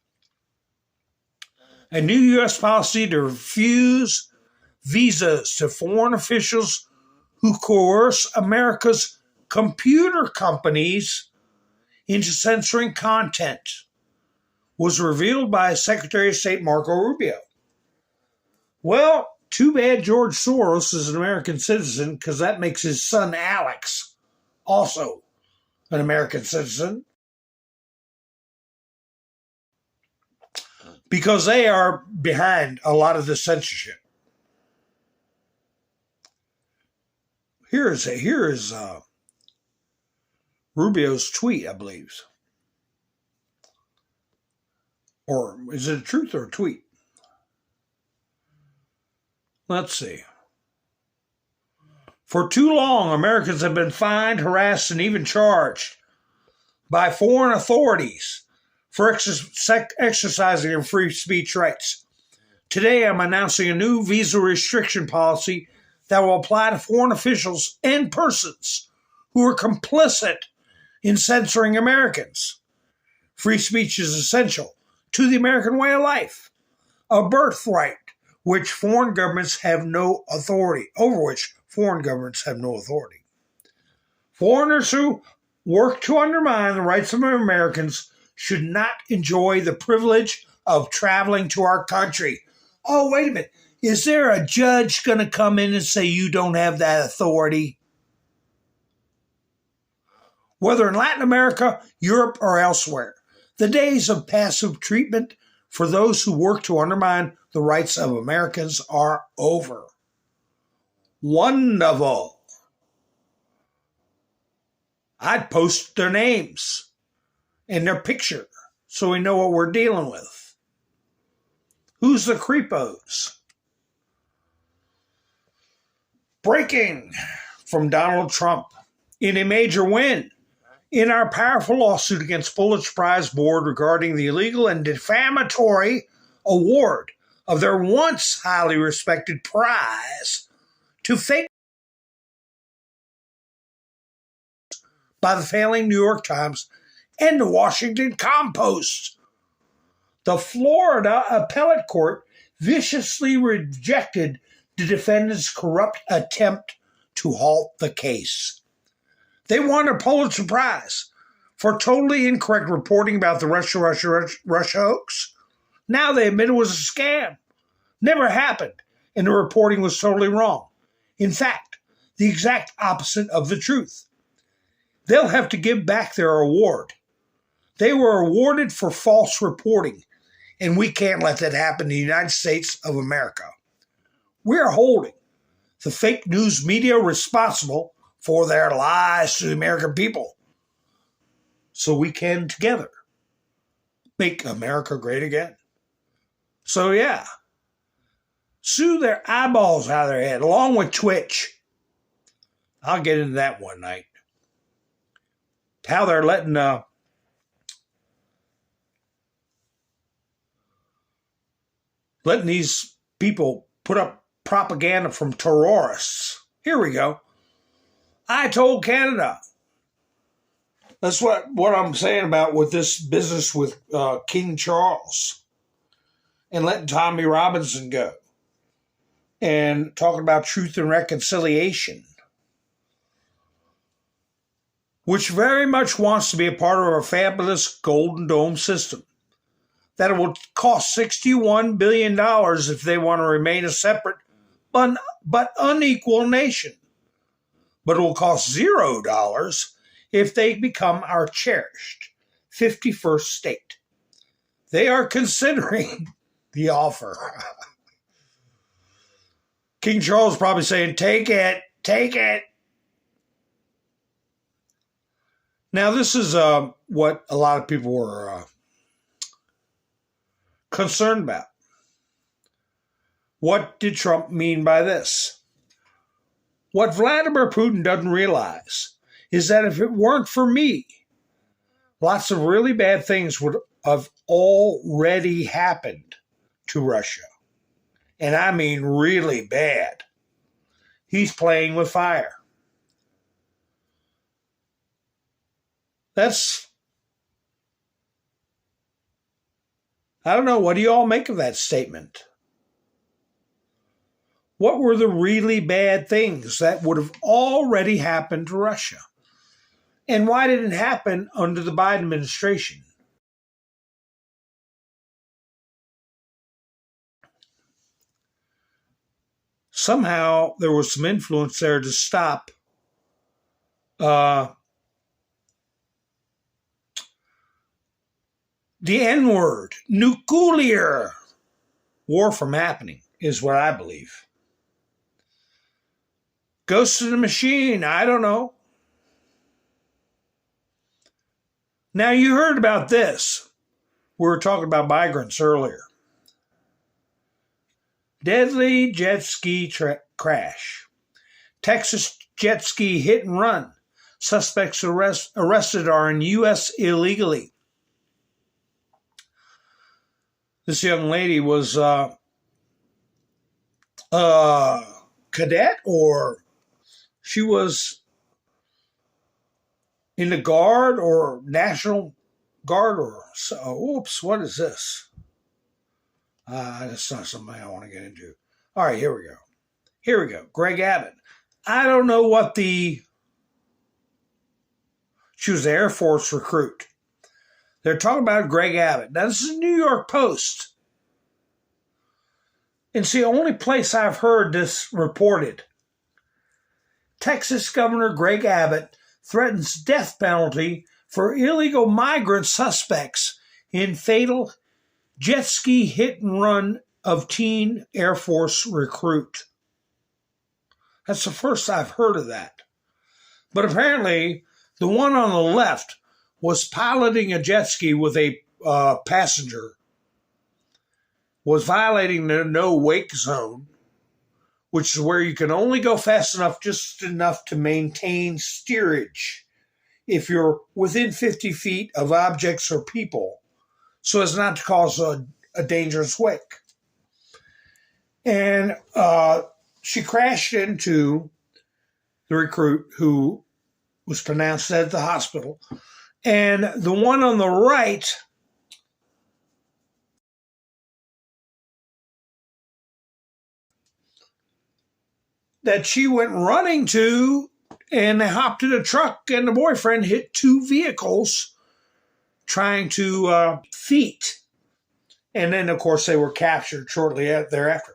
A new U.S. policy to refuse visas to foreign officials who coerce America's computer companies into censoring content was revealed by Secretary of State Marco Rubio. Well, too bad George Soros is an American citizen, because that makes his son Alex also an American citizen, because they are behind a lot of the censorship. Here is Rubio's tweet, I believe. Or is it a truth or a tweet? Let's see. For too long, Americans have been fined, harassed, and even charged by foreign authorities for exercising their free speech rights. Today, I'm announcing a new visa restriction policy that will apply to foreign officials and persons who are complicit in censoring Americans. Free speech is essential to the American way of life, a birthright which foreign governments have no authority, over which foreign governments have no authority. Foreigners who work to undermine the rights of Americans should not enjoy the privilege of traveling to our country. Oh, wait a minute. Is there a judge going to come in and say you don't have that authority? Whether in Latin America, Europe, or elsewhere, the days of passive treatment for those who work to undermine the rights of Americans are over. Wonderful. I'd post their names and their picture so we know what we're dealing with. Who's the creepos? Breaking from Donald Trump in a major win in our powerful lawsuit against Pulitzer Prize Board regarding the illegal and defamatory award of their once highly respected prize to fake by the failing New York Times and the Washington Compost. The Florida Appellate Court viciously rejected the defendant's corrupt attempt to halt the case. They won a Pulitzer Prize for totally incorrect reporting about the Russia hoax. Now they admit it was a scam. Never happened, and the reporting was totally wrong. In fact, the exact opposite of the truth. They'll have to give back their award. They were awarded for false reporting, and we can't let that happen in the United States of America. We're holding the fake news media responsible for their lies to the American people, so we can together make America great again. So yeah, sue their eyeballs out of their head, along with Twitch. I'll get into that one night. How they're letting these people put up propaganda from terrorists. Here we go. I told Canada. That's what I'm saying about with this business with King Charles and letting Tommy Robinson go and talking about truth and reconciliation, which very much wants to be a part of our fabulous Golden Dome system. That it will cost $61 billion if they want to remain a separate but unequal nation. But it will cost $0 if they become our cherished 51st state. They are considering the offer. King Charles is probably saying, take it, take it. Now, this is what a lot of people were concerned about. What did Trump mean by this? What Vladimir Putin doesn't realize is that if it weren't for me, lots of really bad things would have already happened to Russia. And I mean really bad. He's playing with fire. I don't know, what do you all make of that statement? What were the really bad things that would have already happened to Russia? And why did it happen under the Biden administration? Somehow there was some influence there to stop the N-word, nuclear war from happening, is what I believe. Ghost of the machine, I don't know. Now, you heard about this. We were talking about migrants earlier. Deadly jet ski crash. Texas jet ski hit and run. Suspects arrested are in U.S. illegally. This young lady was a cadet, or she was in the Guard or National Guard, or oops, what is this? That's not something I want to get into. All right, here we go. Here we go. Greg Abbott. I don't know what she was an Air Force recruit. They're talking about Greg Abbott. Now, this is the New York Post. And see, the only place I've heard this reported. Texas Governor Greg Abbott threatens death penalty for illegal migrant suspects in fatal jet ski hit and run of teen Air Force recruit. That's the first I've heard of that. But apparently, the one on the left was piloting a jet ski with a passenger, was violating the no-wake zone, which is where you can only go fast enough, just enough to maintain steerage if you're within 50 feet of objects or people, so as not to cause a dangerous wake. And she crashed into the recruit, who was pronounced dead at the hospital. And the one on the right that she went running to, and they hopped in a truck, and the boyfriend hit two vehicles trying to feet. And then, of course, they were captured shortly thereafter.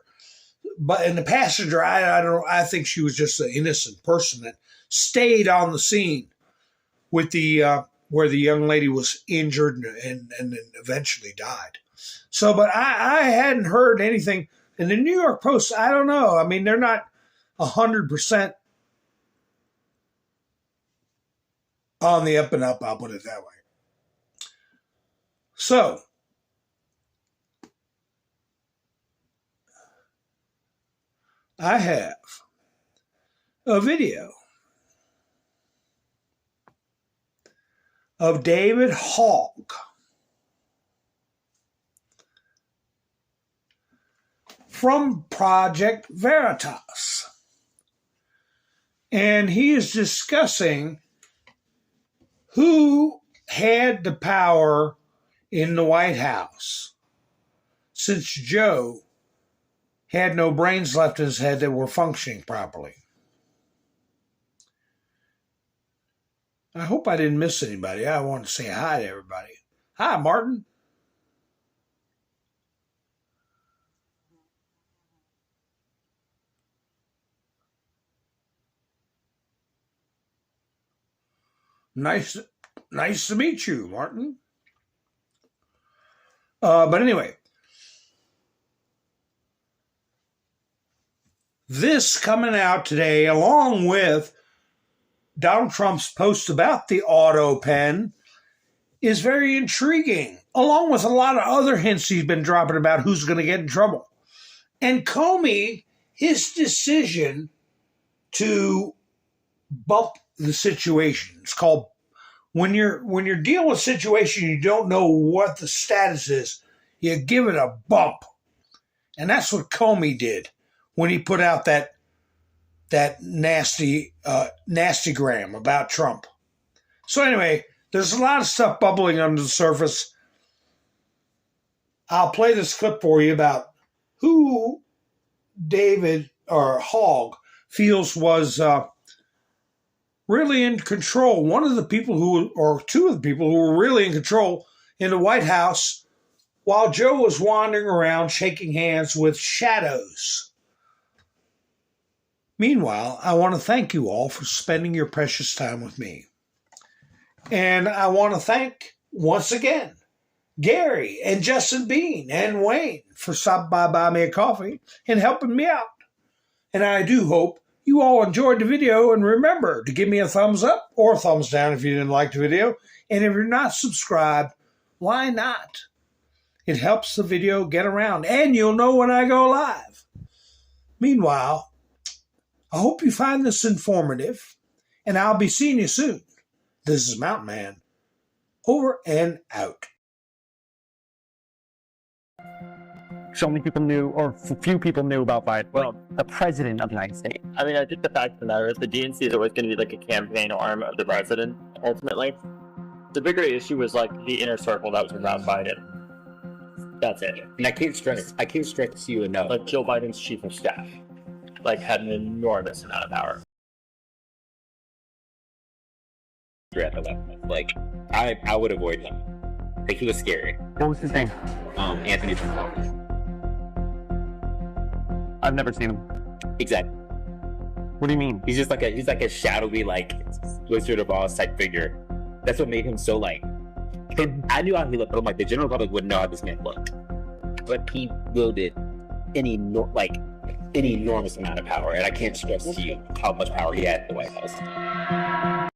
But in the passenger, I think she was just an innocent person that stayed on the scene with the where the young lady was injured and then eventually died. So, but I hadn't heard anything. In the New York Post, I don't know. I mean, they're not 100% on the up and up, I'll put it that way. So, I have a video of David Hogg from Project Veritas. And he is discussing who had the power in the White House, since Joe had no brains left in his head that were functioning properly. I hope I didn't miss anybody. I want to say hi to everybody. Hi, Martin. Nice to meet you, Martin. But anyway, this coming out today, along with Donald Trump's post about the auto pen, is very intriguing, along with a lot of other hints he's been dropping about who's going to get in trouble. And Comey, his decision to bump the situation, it's called when you're dealing with a situation you don't know what the status is, you give it a bump. And that's what Comey did when he put out that nastygram about Trump. So anyway, there's a lot of stuff bubbling under the surface. I'll play this clip for you about who David or Hogg feels was really in control. One of the people two of the people who were really in control in the White House while Joe was wandering around shaking hands with shadows. Meanwhile, I want to thank you all for spending your precious time with me. And I want to thank, once again, Gary and Justin Bean and Wayne for stopping by Buy Me a Coffee and helping me out. And I do hope you all enjoyed the video, and remember to give me a thumbs up or a thumbs down if you didn't like the video. And if you're not subscribed, why not? It helps the video get around, and you'll know when I go live. Meanwhile, I hope you find this informative, and I'll be seeing you soon. This is Mountain Man, over and out. So many people knew, or few people knew about Biden. Well, the president of the United States. I mean, I think the fact of the matter is the DNC is always going to be like a campaign arm of the president, ultimately. The bigger issue was like the inner circle that was around Biden. That's it. And I can't stress you enough. Like Joe Biden's chief of staff, like had an enormous amount of power. Like, I would avoid him. Like, he was scary. What was his name? Anthony Trump. I've never seen him. Exactly. What do you mean? He's like a shadowy, like, Wizard of Oz type figure. That's what made him so, like, I knew how he looked, but I'm like, the general public wouldn't know how this man looked. But he wielded an enormous amount of power, and I can't stress to you how much power he had in the White House.